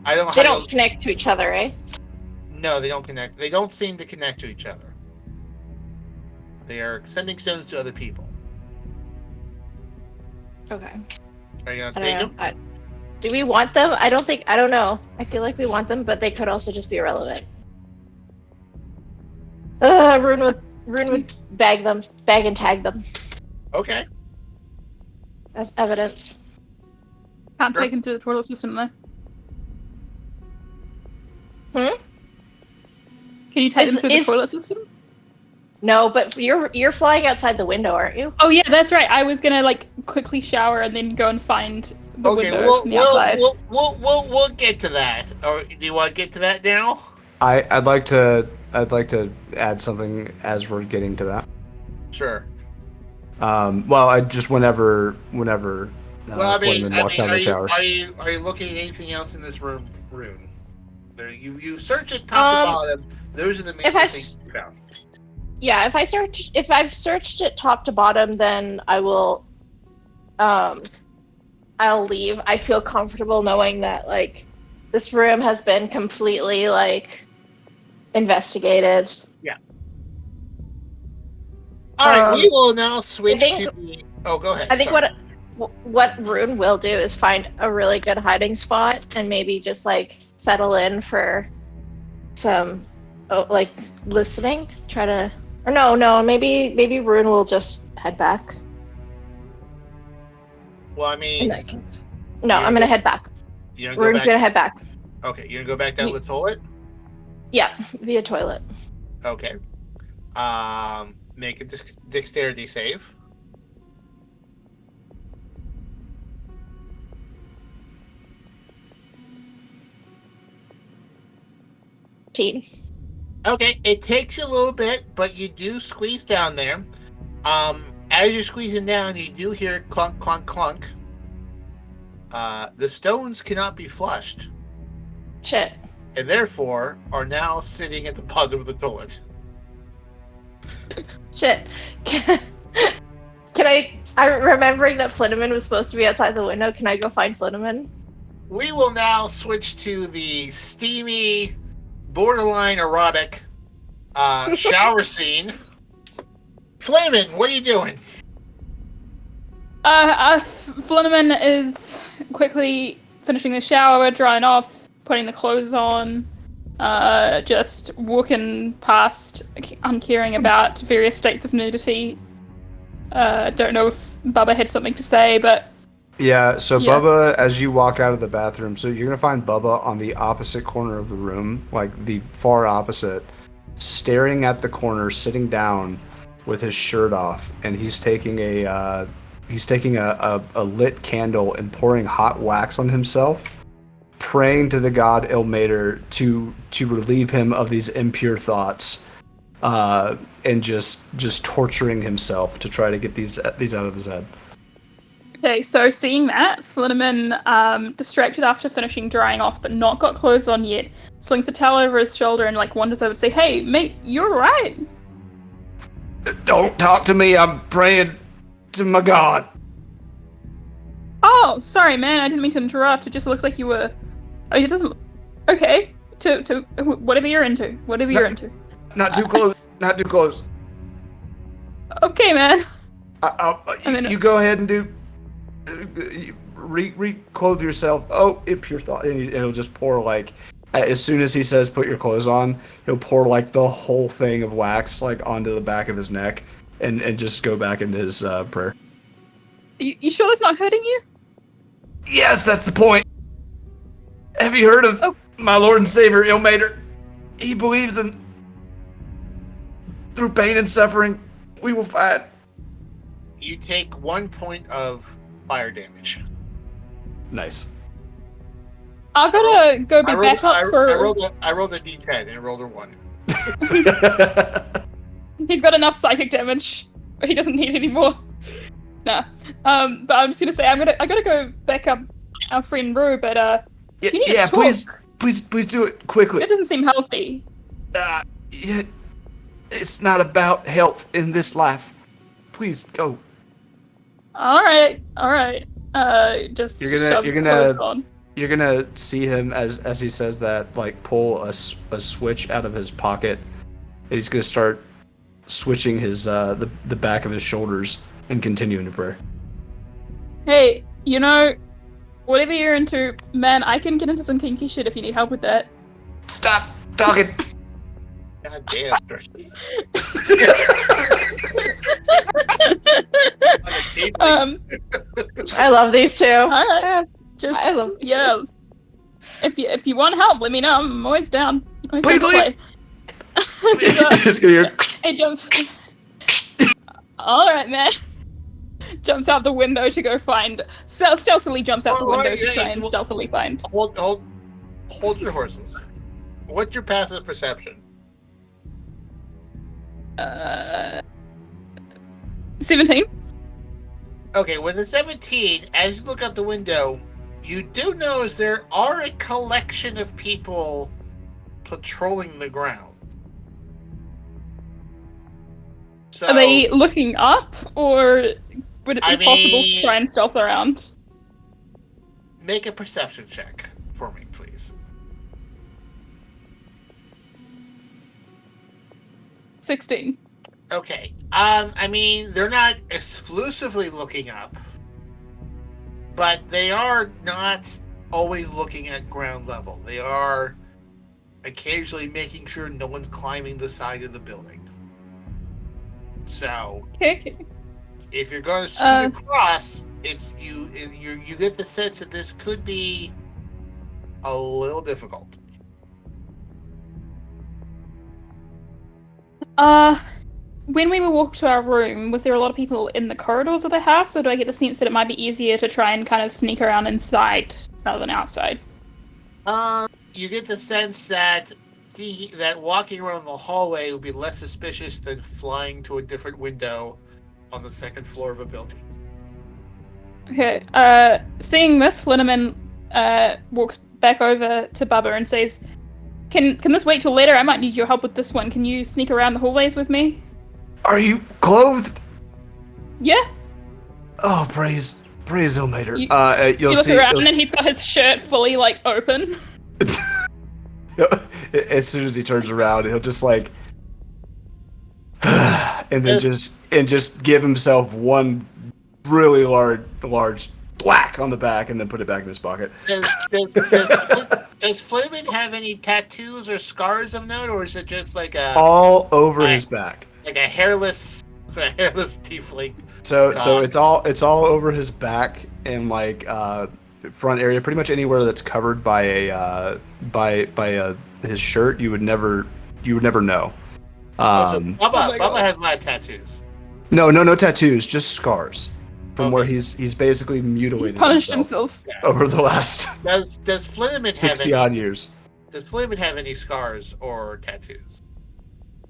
I don't know. They don't connect to each other, eh? No, they don't connect. They don't seem to connect to each other. They are sending stones to other people. Okay. Are you gonna take them? Do we want them? I don't know. I feel like we want them, but they could also just be irrelevant. Rune would bag and tag them Okay. as evidence. Can't take him through the portal system though. Hmm? Can you take them through the toilet system? No, but you're flying outside the window, aren't you? Oh yeah, that's right. I was gonna like quickly shower and then go and find the window from the outside. We'll get to that. Or do you want to get to that now? I'd like to add something as we're getting to that. Sure. Well, I just whenever Fleming walks out of the shower. Are you looking at anything else in this room? There, you search it top to bottom. Those are the main things you found. Yeah, if I've searched it top to bottom, then I will. I'll leave. I feel comfortable knowing that like this room has been completely like investigated. Yeah. All right, we will now switch to the. Oh, go ahead. I think what Rune will do is find a really good hiding spot and maybe just like settle in for some like listening. Try to. Or no, maybe Rune will just head back. Well, I mean... In that case. No, I'm gonna head back. Rune's gonna head back. Okay, you're gonna go back down to the toilet? Yeah, via toilet. Okay. Make a dexterity save. Okay, it takes you a little bit, but you do squeeze down there. As you're squeezing down, you do hear clunk, clunk, clunk. The stones cannot be flushed. Shit. And therefore are now sitting at the bottom of the toilet. Shit. Can I'm remembering that Flynneman was supposed to be outside the window. Can I go find Flynneman? We will now switch to the steamy, borderline erotic shower scene. Flamin', what are you doing? Flynneman is quickly finishing the shower, drying off, putting the clothes on, just walking past, uncaring about various states of nudity. Don't know if Bubba had something to say, but... Yeah, so yeah. Bubba, as you walk out of the bathroom, so you're going to find Bubba on the opposite corner of the room, like the far opposite, staring at the corner, sitting down with his shirt off, and he's taking a lit candle and pouring hot wax on himself, praying to the god Ilmater to relieve him of these impure thoughts, and just torturing himself to try to get these out of his head. Okay, so seeing that, Flynneman, distracted after finishing drying off but not got clothes on yet, slings the towel over his shoulder and like wanders over to say, "Hey, mate, you're right." "Don't talk to me, I'm praying to my god." "Oh, sorry, man, I didn't mean to interrupt. It just looks like you were... Oh, it doesn't... Okay, to whatever you're into. Whatever you're into. Not too close, not too close." Okay, man. And then- you go ahead and do. Re-clothe yourself. Oh, pure thought. And it'll just pour like. As soon as he says put your clothes on, he'll pour like the whole thing of wax like onto the back of his neck and just go back into his prayer. You sure that's not hurting you? Yes, that's the point. Have you heard of my Lord and Savior, Ilmater? He believes in through pain and suffering, we will fight. You take 1 point of fire damage. Nice. I gotta go be back up for. I rolled a d10 and I rolled a 1. He's got enough psychic damage. He doesn't need any more. Nah. But I'm just gonna say I gotta go back up our friend Rue, but you need to talk. please do it quickly. It doesn't seem healthy. Yeah, it's not about health in this life. Please go. All right. Just You're gonna- shoves you're gonna- clothes on. You're gonna see him as he says that, like pull a switch out of his pocket. And he's gonna start switching his the back of his shoulders and continue into prayer. Hey, you know, whatever you're into, man, I can get into some kinky shit if you need help with that. Stop talking. God damn, Tristan. I love these two. All right. Just I love these yeah. If you want help, let me know. I'm always down. Please leave. Just gonna hear. Hey, jumps. All right, man. Jumps out the window to go find. Stealthily jumps out the window to try and stealthily find. Hold your horses. What's your passive perception? 17. Okay, with a 17, as you look out the window, you do notice there are a collection of people patrolling the ground. So, Are they looking up, or would it be possible to try and stealth around? make a perception check for me, please. 16. Okay. I mean, they're not exclusively looking up, but they are not always looking at ground level. They are occasionally making sure no one's climbing the side of the building. So, Okay. if you're going to scoot across, it's you get the sense that this could be a little difficult. When we walked to our room, was there a lot of people in the corridors of the house, or do I get the sense that it might be easier to try and kind of sneak around inside rather than outside? You get the sense that that walking around the hallway would be less suspicious than flying to a different window on the second floor of a building. Okay. Seeing this, Flinneman walks back over to Bubba and says, Can this wait till later? I might need your help with this one. Can you sneak around the hallways with me? Are you clothed? Yeah. Oh, praise Ilmater. You You'll look see. around and he's got his shirt fully like open. As soon as he turns around, he'll just like, and then just give himself one really large black on the back, and then put it back in his pocket. Does Flamin have any tattoos or scars of note, or is it just like all over his back, like a hairless tiefling? So it's all over his back and like front area, pretty much anywhere that's covered by his shirt. You would never know. Bubba has a lot of tattoos. No tattoos, just scars from where he's basically mutilated. He punished himself over the last Does Flinneman 60 odd years. Does Flinneman have any scars or tattoos?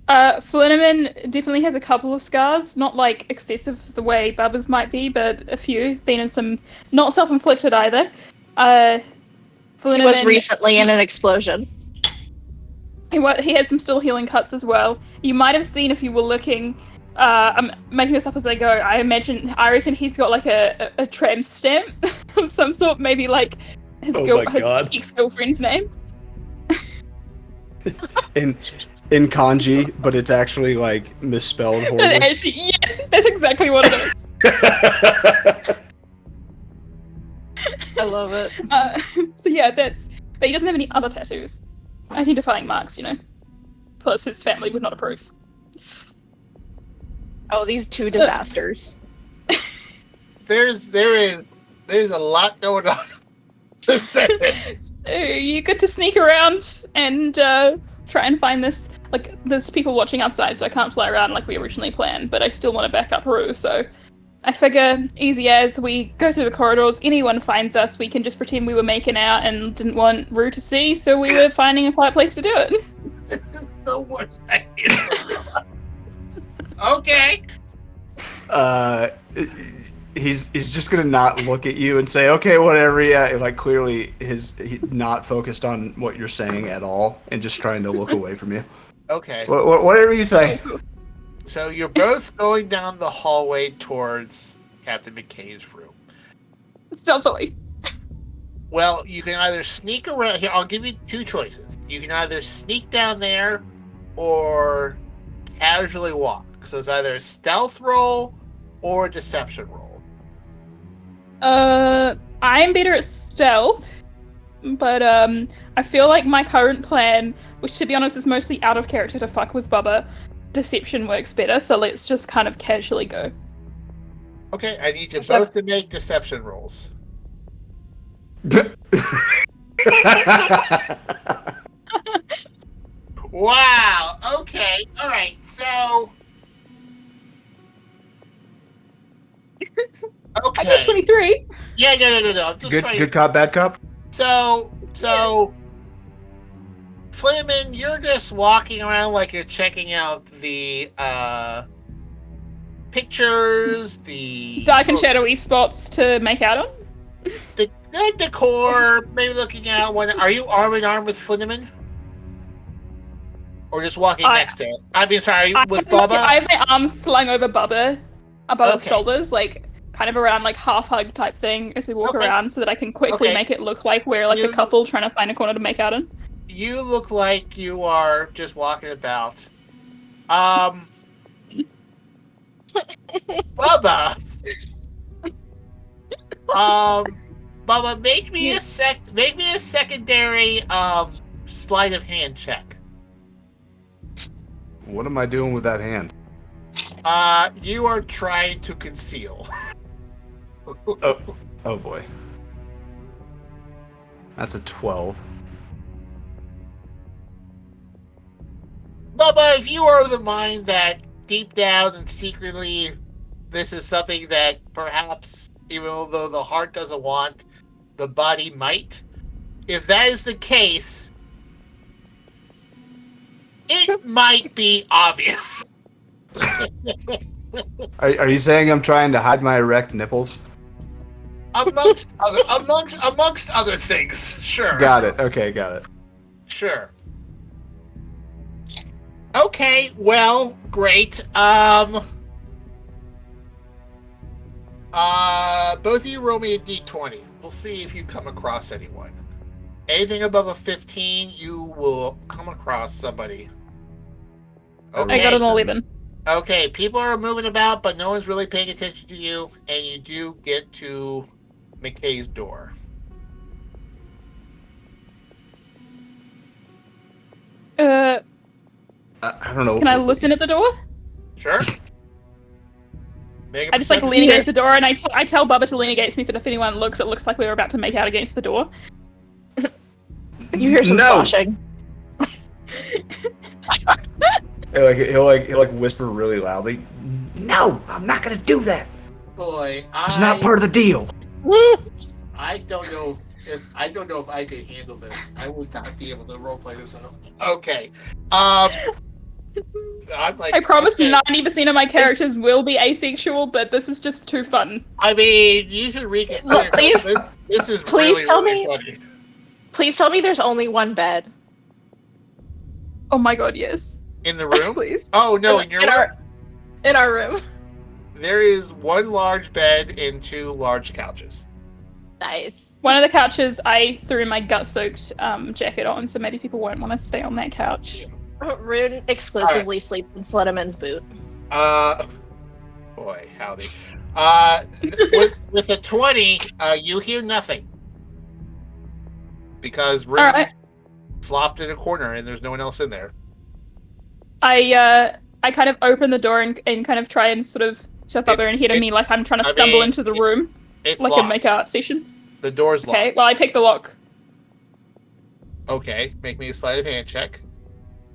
Flinneman definitely has a couple of scars, not like excessive the way Bubba's might be, but a few. Been in some, not self-inflicted either. Flinneman He was recently in an explosion. He has some still healing cuts as well. You might have seen if you were looking. I'm making this up as I go. I reckon he's got like a tramp stamp of some sort, maybe like his ex-girlfriend's name. in kanji, but it's actually like misspelled horribly. Actually, yes, that's exactly what it is. I love it. So yeah, but he doesn't have any other tattoos. Identifying marks, Plus his family would not approve. Oh, these two disasters. There's a lot going on. So you get to sneak around and try and find this. Like, there's people watching outside, so I can't fly around like we originally planned, but I still want to back up Rue, so I figure, easy as, we go through the corridors, anyone finds us, we can just pretend we were making out and didn't want Rue to see, so we were finding a quiet place to do it. This is the worst idea. Okay. He's just gonna not look at you and say, okay, whatever. Yeah, like clearly he's not focused on what you're saying at all, and just trying to look away from you. Okay. Whatever you say. So you're both going down the hallway towards Captain McKay's room. Stealthily. Well, you can either sneak around here. I'll give you two choices. You can either sneak down there or casually walk. So it's either a stealth roll or a deception roll. I'm better at stealth, but I feel like my current plan, which to be honest is mostly out of character to fuck with Bubba, deception works better, so let's just kind of casually go. Okay, I need you both to make deception rolls. Wow, okay, alright, so... Okay. I got 23. Yeah, no. I'm just Good cop, bad cop? So, Flamin, you're just walking around like you're checking out the pictures, the Dark and shadowy spots to make out on. the decor, maybe looking at one. Are you arm in arm with Flinneman? Or just walking next to it? I mean, sorry, with Bubba? I have my arms slung over Bubba's Okay. shoulders, like kind of around like half hug type thing as we walk around, so that I can quickly make it look like we're like a couple trying to find a corner to make out in. You look like you are just walking about. Bubba. Bubba, make me a secondary sleight of hand check. What am I doing with that hand? You are trying to conceal. Oh boy. That's a 12. Bubba, if you are of the mind that deep down and secretly this is something that perhaps, even though the heart doesn't want, the body might, if that is the case, it might be obvious. Are you saying I'm trying to hide my erect nipples? Amongst other things, sure. Got it. Okay, got it. Sure. Okay, well, great. Both of you roll me a d20. We'll see if you come across anyone. Anything above a 15, you will come across somebody. Okay. I got an 11. Okay, people are moving about, but no one's really paying attention to you, and you do get to McKay's door. I don't know. Can I listen at the door? Sure. I just like lean against the door, and I tell Bubba to lean against me, so that if anyone looks, it looks like we were about to make out against the door. You hear some sloshing. He'll whisper really loudly. No, I'm not gonna do that. Boy, It's not part of the deal. I don't know if I could handle this. I would not be able to roleplay this at all. Okay. I'm like, I promise 90% of my characters will be asexual, but this is just too fun. I mean, you should reconsider. Look, please, this is please really, tell really me. funny. Please tell me there's only one bed. Oh my god, yes. In the room? Please. Oh no, in your room? In our room. There is one large bed and two large couches. Nice. One of the couches, I threw my gut-soaked jacket on, so maybe people won't want to stay on that couch. Rune exclusively sleeps in Flutterman's boot. Boy, howdy. With a 20, you hear nothing. Because Rune's slopped in a corner and there's no one else in there. I kind of open the door and kind of try and sort of shut the other end ahead of me like I'm trying to stumble into the room. It's like locked. a make-out session. The door's locked. Okay, well, I pick the lock. Okay, make me a sleight of hand check.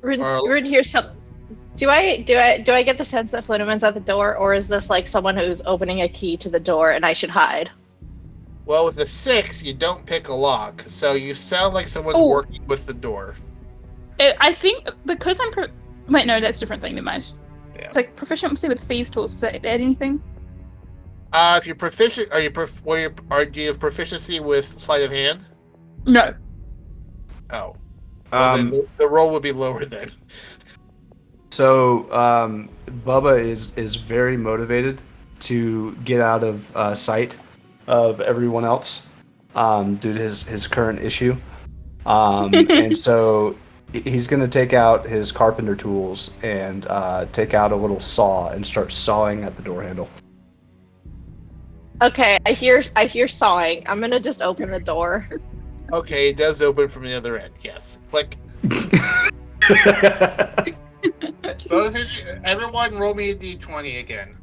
Rune hears something. Do I get the sense that Flutterman's at the door, or is this like someone who's opening a key to the door and I should hide? Well, with a 6, you don't pick a lock, so you sound like someone's working with the door. I think because I'm wait, no, that's a different thing. Never mind. Yeah. It's like proficiency with thieves' tools. Does that add anything? If you're proficient, do you have proficiency with sleight of hand? No. Oh. Well, then the roll would be lower then. So Bubba is very motivated to get out of sight of everyone else due to his current issue. And so he's going to take out his carpenter tools and take out a little saw and start sawing at the door handle. Okay, I hear sawing. I'm gonna just open the door. Okay, it does open from the other end. Yes. Click. So everyone roll me a d20 again.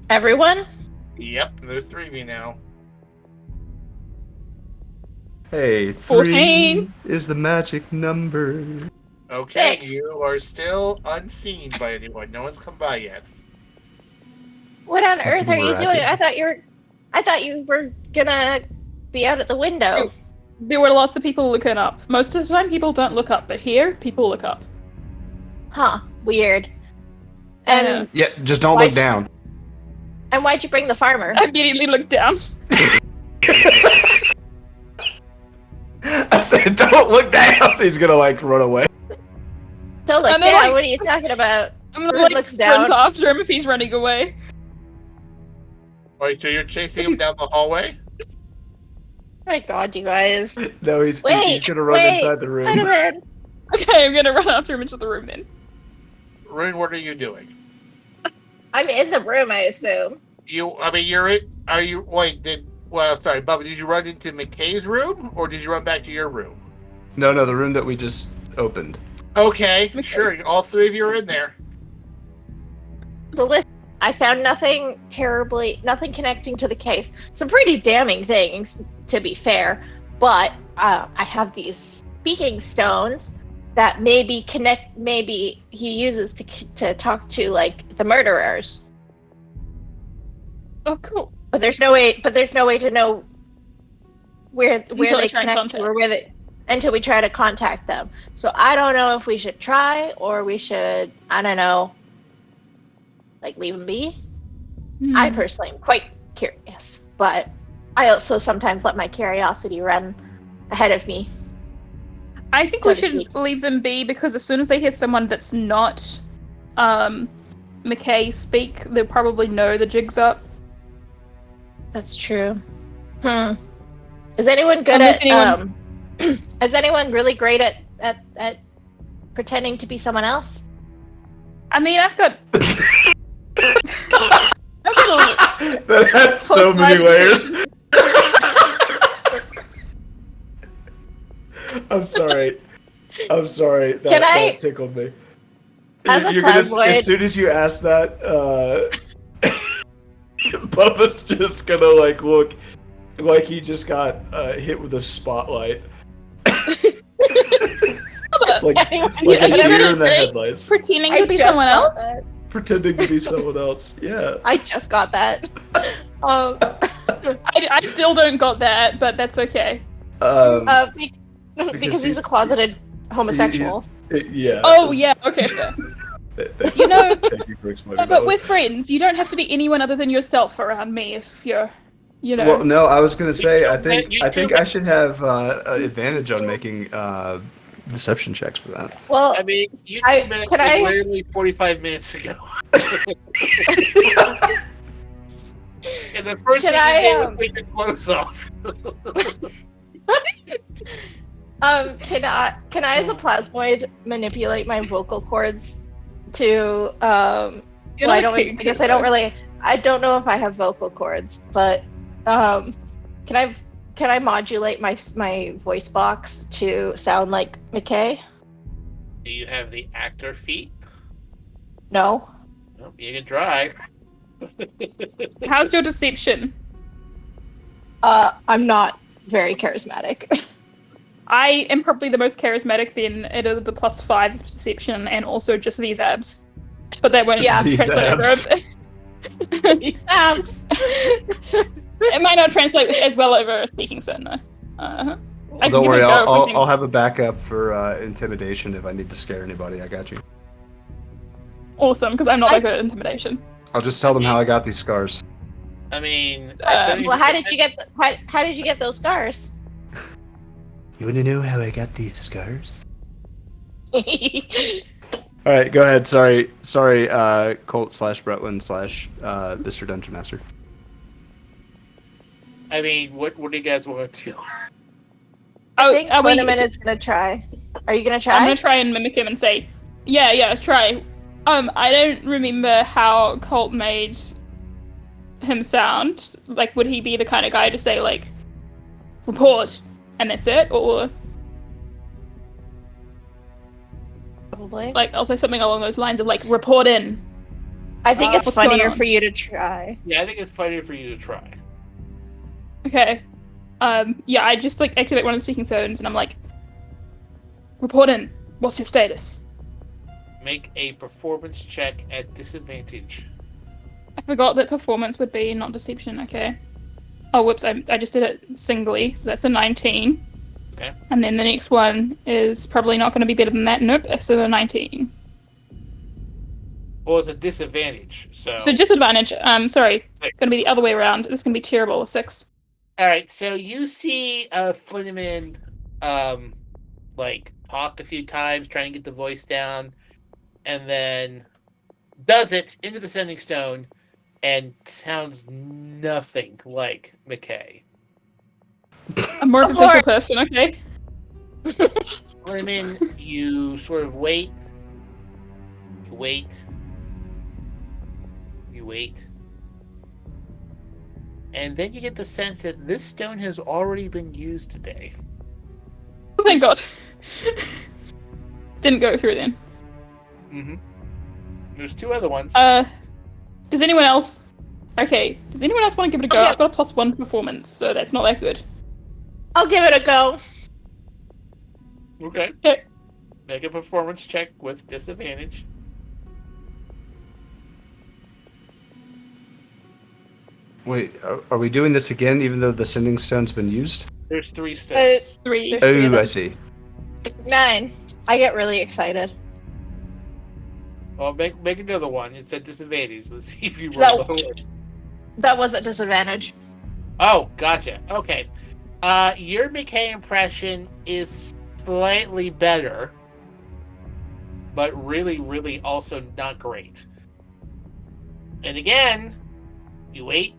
Everyone? Yep, there's 3 of you now. Hey, 14 is the magic number. Okay, 6. you are still unseen by anyone. No one's come by yet. What on earth are you Miraculous. doing? I thought you were gonna be out at the window. There were lots of people looking up. Most of the time, people don't look up, but here, people look up. Huh? Weird. And Yeah, just don't look down. and why'd you bring the farmer? I immediately look down. I said, don't look down. He's gonna run away. Don't look And then, down. like- What are you talking about? I'm gonna Rune looks sprint down. after him if he's running away. Alright, so you're chasing him down the hallway? My God, you guys. No, he's gonna run wait, inside the room. Flutterman. Okay, I'm gonna run after him into the room then. Rune, what are you doing? I'm in the room, I assume. Bubba, did you run into McKay's room, or did you run back to your room? No, the room that we just opened. Okay, sure, all 3 of you are in there. So listen, I found nothing connecting to the case. Some pretty damning things, to be fair. But I have these speaking stones that maybe he uses to talk to the murderers. Oh, cool. But there's no way to know where they try and connect to, or contact. until we try to contact them. So I don't know if we should try or we should, I don't know, leave them be. I personally am quite curious, but I also sometimes let my curiosity run ahead of me. I think so we to should speak. leave them be because as soon as they hear someone that's not McKay speak, they'll probably know the jig's up. That's true. Is anyone good Unless at is anyone really great at pretending to be someone else? I mean, I've got a That's so many layers. I'm sorry. That tickled me. As a You're gonna, plasmoid- as soon as you ask that, Bubba's just gonna look like he just got hit with a spotlight. like Anyone- a deer in the Right? headlights, pretending I to be just someone got else. that. pretending to be someone else. Yeah. I just got that. I still don't got that, but that's okay. Because he's a closeted homosexual. Yeah. Oh yeah, okay. Fair. Thank You know, Thank you for explaining but that we're friends. You don't have to be anyone other than yourself around me if you're, Well, no, I was gonna say I think You I two- think I should have an advantage on making deception checks for that. Well, I mean, you I- met could I- literally 45 minutes ago. And the first Can thing you did I, was take your clothes off. Can I as a plasmoid manipulate my vocal cords to You're well, not a I kid, guess I don't really. I don't know if I have vocal cords, but can I modulate my voice box to sound like McKay? Do you have the actor feet? No. Well, you can try. How's your deception? I'm not very charismatic. I am probably the most charismatic then out of the +5 of deception and also just these abs. But that won't Yeah. These translate abs. over. These abs. It might not translate as well over a speaking certain though. I can Don't give worry, it a go if we I'll think- I'll have a backup for intimidation if I need to scare anybody. I got you. Awesome, because I'm not that good at intimidation. I'll just tell them how I got these scars. I mean, Well, how did you get how did you get those scars? You want to know how I got these scars? Well, All right, go ahead. Sorry, Colt / Bretland / Mr. Dungeon Master. I mean, what do you guys want to do? I think are we- Linneman is gonna try. Are you gonna try? I'm gonna try and mimic him and say, yeah, let's try. I don't remember how Colt made him sound. Like, would he be the kind of guy to say, like, report, and that's it? Or, Probably. like, I'll say something along those lines of, like, report in. I think it's what's going funnier on? for you to try. Yeah, I think it's funnier for you to try. Okay. Yeah, I just, like, activate one of the speaking zones, and I'm like, report in. What's your status? Make a performance check at disadvantage. I forgot that performance would be not deception, okay. Oh, whoops, I just did it singly, so that's a 19. Okay. And then the next one is probably not going to be better than that. Nope, so the 19. Well, it's a disadvantage, so... So disadvantage, sorry, going to be the other way around. This is going to be terrible, a 6. Alright, so you see Flinneman, like, talk a few times, trying to get the voice down, and then does it into the sending stone, and sounds nothing like McKay. I'm more of a visual person, okay? Flinneman, you sort of wait, you wait, you wait, and then you get the sense that this stone has already been used today. Oh, thank God. Didn't go through then. Mm-hmm. There's 2 other ones. Does anyone else... Okay, does anyone else want to give it a go? Okay. I've got a +1 performance, so that's not that good. I'll give it a go. Okay. Okay. Make a performance check with disadvantage. Wait, are we doing this again, even though the sending stone's been used? There's 3 stones. 3. There's 3 of Oh, I them. see. 9. I get really excited. Well, make another one. It's at disadvantage. Let's see if you roll No. lower. That was at disadvantage. Oh, gotcha. Okay. Your McKay impression is slightly better, but really, really also not great. And again, you wait,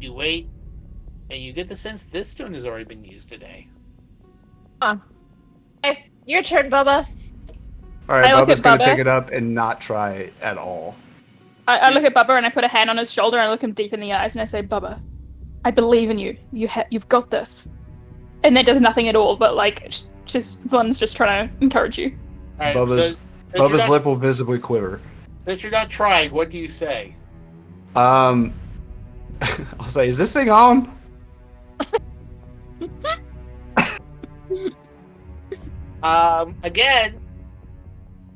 and you get the sense this stone has already been used today. Okay, your turn, Bubba. All right, I look Bubba's at going to Bubba. pick it up and not try at all. I look at Bubba and I put a hand on his shoulder and I look him deep in the eyes and I say, Bubba, I believe in you. You've got this. And that does nothing at all, but like, Vaughn's just trying to encourage you. All right, Bubba's you're Bubba's not- lip will visibly quiver. Since you're not trying, what do you say? I'll say, is this thing on? Again,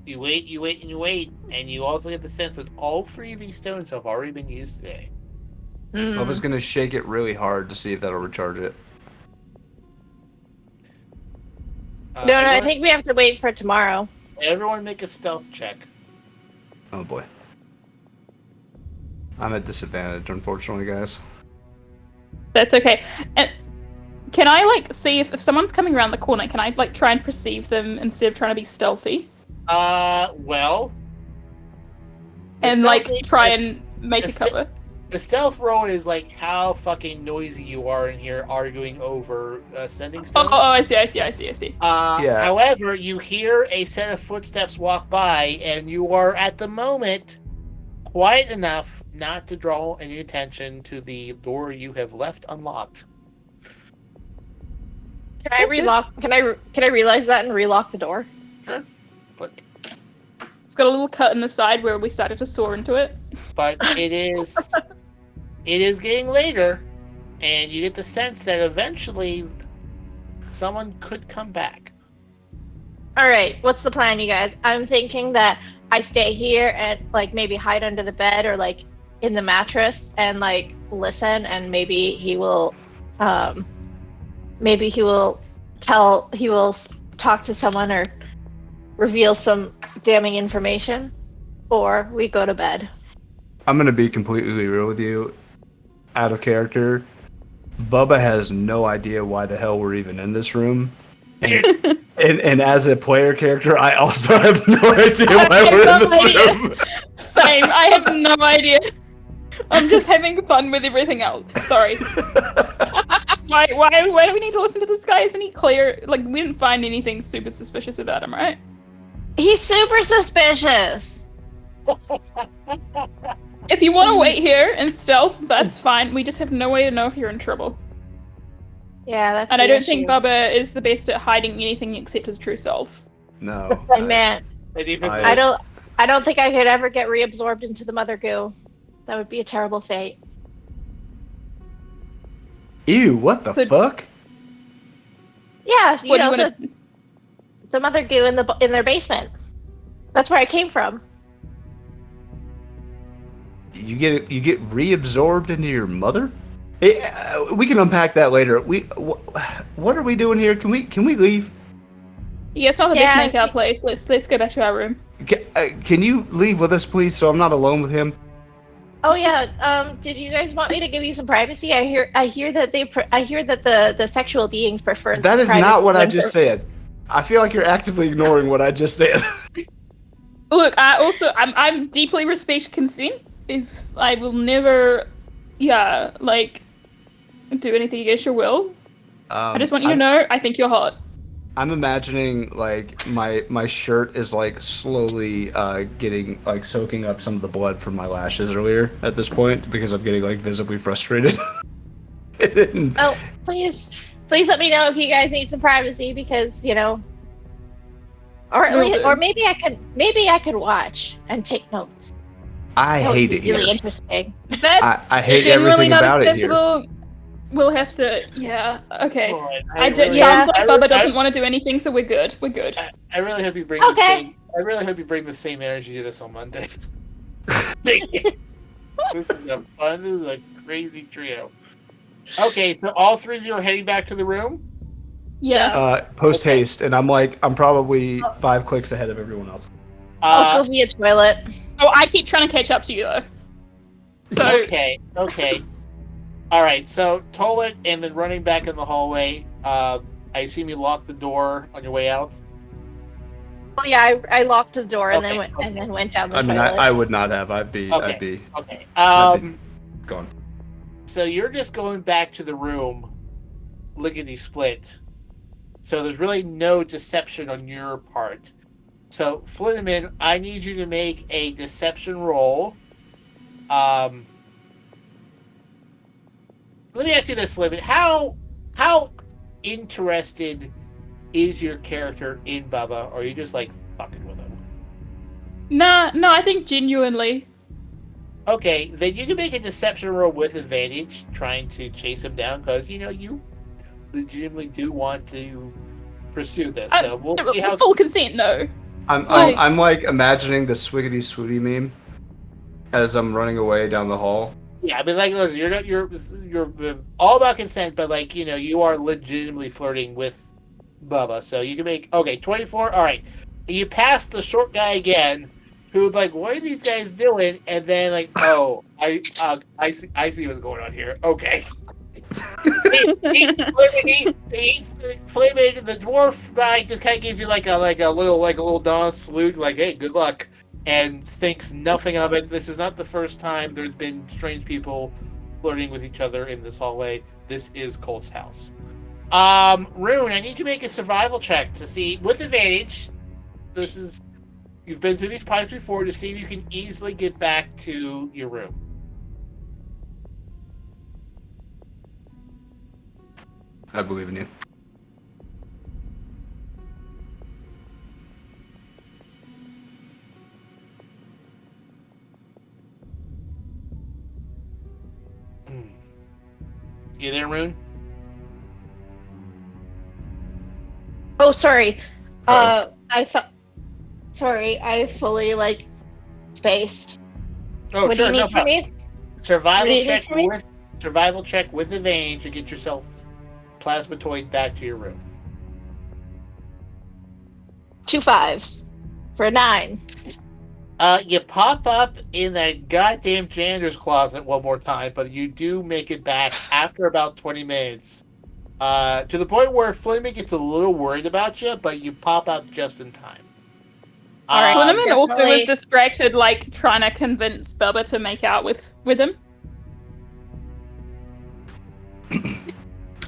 you wait, and you also get the sense that all 3 of these stones have already been used today. Bubba's going to shake it really hard to see if that'll recharge it. No, I everyone- think we have to wait for tomorrow. Everyone make a stealth check. Oh boy. I'm at disadvantage, unfortunately, guys. That's okay. And can I like see if someone's coming around the corner, can I like try and perceive them instead of trying to be stealthy? Well. And like stealthy- try it's- and make a it's- cover? The stealth roll is like how fucking noisy you are in here arguing over sending stones. I see. Yeah. However, you hear a set of footsteps walk by, and you are at the moment quiet enough not to draw any attention to the door you have left unlocked. Can I relock? Can I realize that and relock the door? Sure. But It's got a little cut in the side where we started to soar into it. it is getting later, and you get the sense that eventually someone could come back. All right, what's the plan, you guys? I'm thinking that I stay here and like maybe hide under the bed or like in the mattress and like listen, and maybe he will talk to someone or reveal some damning information, or we go to bed. I'm gonna be completely real with you. Out of character, Bubba has no idea why the hell we're even in this room. And as a player character, I also have no idea why we're in this room. Same. I have no idea. I'm just having fun with everything else. Sorry. Why do we need to listen to this guy? Isn't he clear? Like, we didn't find anything super suspicious about him, right? He's super suspicious. If you want to wait here and stealth, that's fine. We just have no way to know if you're in trouble. Yeah, that's. And the I don't issue. think Bubba is the best at hiding anything except his true self. No. Hey, man, I- I don't think I could ever get reabsorbed into the mother goo. That would be a terrible fate. Ew, what the So- fuck? Yeah, What do you want the mother goo in their basement. That's where I came from. You get reabsorbed into your mother? We can unpack that later. What are we doing here? Can we leave? Yeah, it's not the Yeah, best makeout place. Let's go back to our room. Can you leave with us, please, so I'm not alone with him? Oh yeah. Did you guys want me to give you some privacy? I hear that the sexual beings prefer. That is private not what I ones. just said. I feel like you're actively ignoring what I just said. Look, I'm deeply respect consent. If I will never, do anything against your will. I just want you to know, I think you're hot. I'm imagining like my shirt is like slowly getting like soaking up some of the blood from my lashes earlier at this point because I'm getting like visibly frustrated. Oh, please let me know if you guys need some privacy because or at Will least, do. or maybe I could watch and take notes. I That would hate be it here. really interesting. That's I hate generally everything not about it here. acceptable. We'll have to, okay. Lord, Sounds like Bubba doesn't I, want to do anything, so we're good. We're good. I really hope you bring Okay. I really hope you bring the same energy to this on Monday. This is a crazy trio. Okay, so all three of you are heading back to the room? Yeah. Post haste, and I'm probably 5 clicks ahead of everyone else. I'll go via toilet. Oh, I keep trying to catch up to you though. So Okay. All right, so toilet and then running back in the hallway. I assume you locked the door on your way out? Oh yeah, I locked the door and Okay, then went down the I mean, toilet. I would not have. I'd be Okay. gone. So you're just going back to the room, lickety split. So there's really no deception on your part. So Flinneman, I need you to make a deception roll. Let me ask you this, Flinneman. How interested is your character in Bubba, or are you just like fucking with him? no, I think genuinely. Okay, then you can make a deception roll with advantage, trying to chase him down, because you legitimately do want to pursue this. So we'll see how. Full consent, no. I'm like imagining the Swiggity Swooty meme as I'm running away down the hall. Yeah, I mean, like, listen, you're all about consent, but like, you are legitimately flirting with Bubba, so you can make 24. All right, you pass the short guy again, who's like, what are these guys doing? And then like, oh, I see what's going on here. Okay. Flaming, the dwarf guy just kind of gives you like a little Dawn salute, like, hey, good luck. and thinks nothing of it. This is not the first time there's been strange people flirting with each other in this hallway. This is Colt's house. Rune, I need you to make a survival check to see, with advantage, you've been through these pipes before, to see if you can easily get back to your room. I believe in you. You there, Rune? Oh, sorry. Oh. Sorry, I fully spaced. Oh, What sure, do you no need from problem. me? Survival check with advantage to get yourself plasmatoid back to your room. 2 5s for a 9. You pop up in that goddamn janitor's closet one more time, but you do make it back after about 20 minutes. To the point where Flinman gets a little worried about you, but you pop up just in time. All right. Flinman also definitely- was distracted, trying to convince Bubba to make out with him.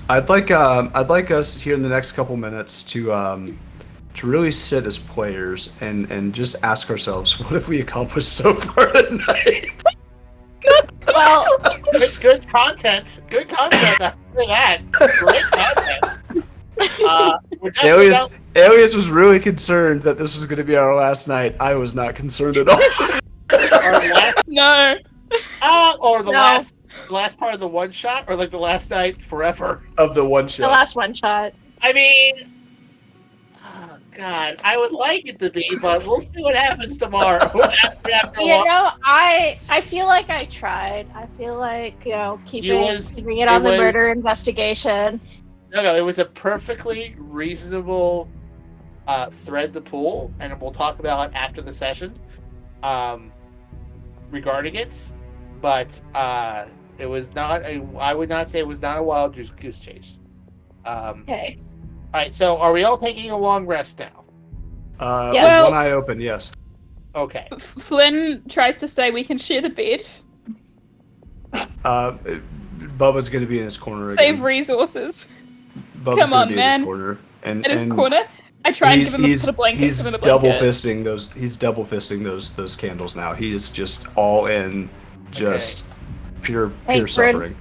I'd like us here in the next couple minutes to really sit as players and just ask ourselves, what have we accomplished so far tonight? Well, Good content. Good content after that. Great content. We're definitely not- Alias was really concerned that this was going to be our last night. I was not concerned at all. our last, No. or the No. last part of the one shot, or the last night forever. Of the one the shot. last one shot. I mean, oh God, I would like it to be, but we'll see what happens tomorrow. after You know, I feel like I tried. I feel like, keeping it on the murder investigation. No, it was a perfectly reasonable thread to pull, and we'll talk about it after the session regarding it. But it was not I would not say it was not a wild goose chase. Okay. All right, so are we all taking a long rest now? Yeah. With one eye open, yes. Okay. Flynn tries to say we can share the bed. Bubba's going to be in his corner again. Save resources. Bubba's Come gonna on, be man. in his corner. And, In his and corner. I try and give him a blanket. He's give him a double blanket. fisting those. He's double fisting those candles now. He is just all in, just pure Hey, suffering.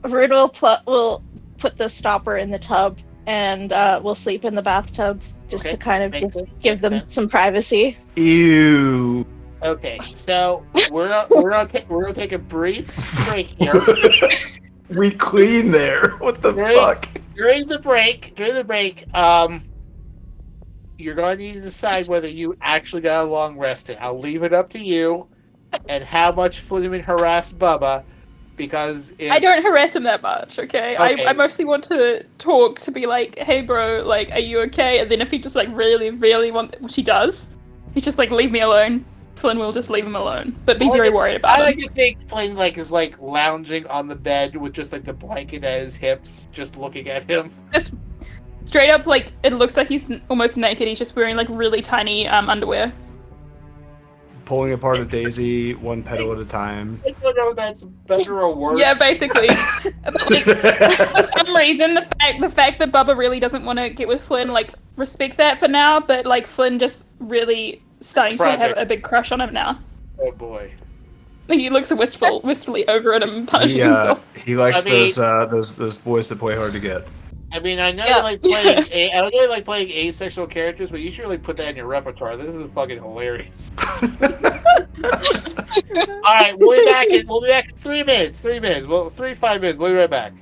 Rude will put the stopper in the tub, and we'll sleep in the bathtub just Okay. to kind of Makes give them sense. some privacy. Ew. Okay, so we're gonna take a brief break here. We clean there. What the Right. fuck? During the break, you're going to need to decide whether you actually got a long rest. I'll leave it up to you, and how much Flinman harassed Bubba, because I don't harass him that much, okay? Okay. I mostly want to talk to be like, hey bro, are you okay? And then if he just really, really which he does, he just leave me alone. Flynn will just leave him alone, but be very worried about I him. like to think Flynn is lounging on the bed with just the blanket at his hips, just looking at him. Just straight up, it looks like he's almost naked. He's just wearing really tiny underwear. Pulling apart a daisy, one petal at a time. I don't know if that's better or worse. Yeah, basically. But, for some reason, the fact that Bubba really doesn't want to get with Flynn, respect that for now. But Flynn just really starting to have a big crush on him now. Oh boy. He looks wistfully over at him, punishing himself. He likes those boys that play hard to get. I mean, I know you like playing. I know you like playing asexual characters, but you should really put that in your repertoire. This is fucking hilarious. All right, we'll be back in 3 minutes. 3 minutes. Well, 5 minutes. We'll be right back.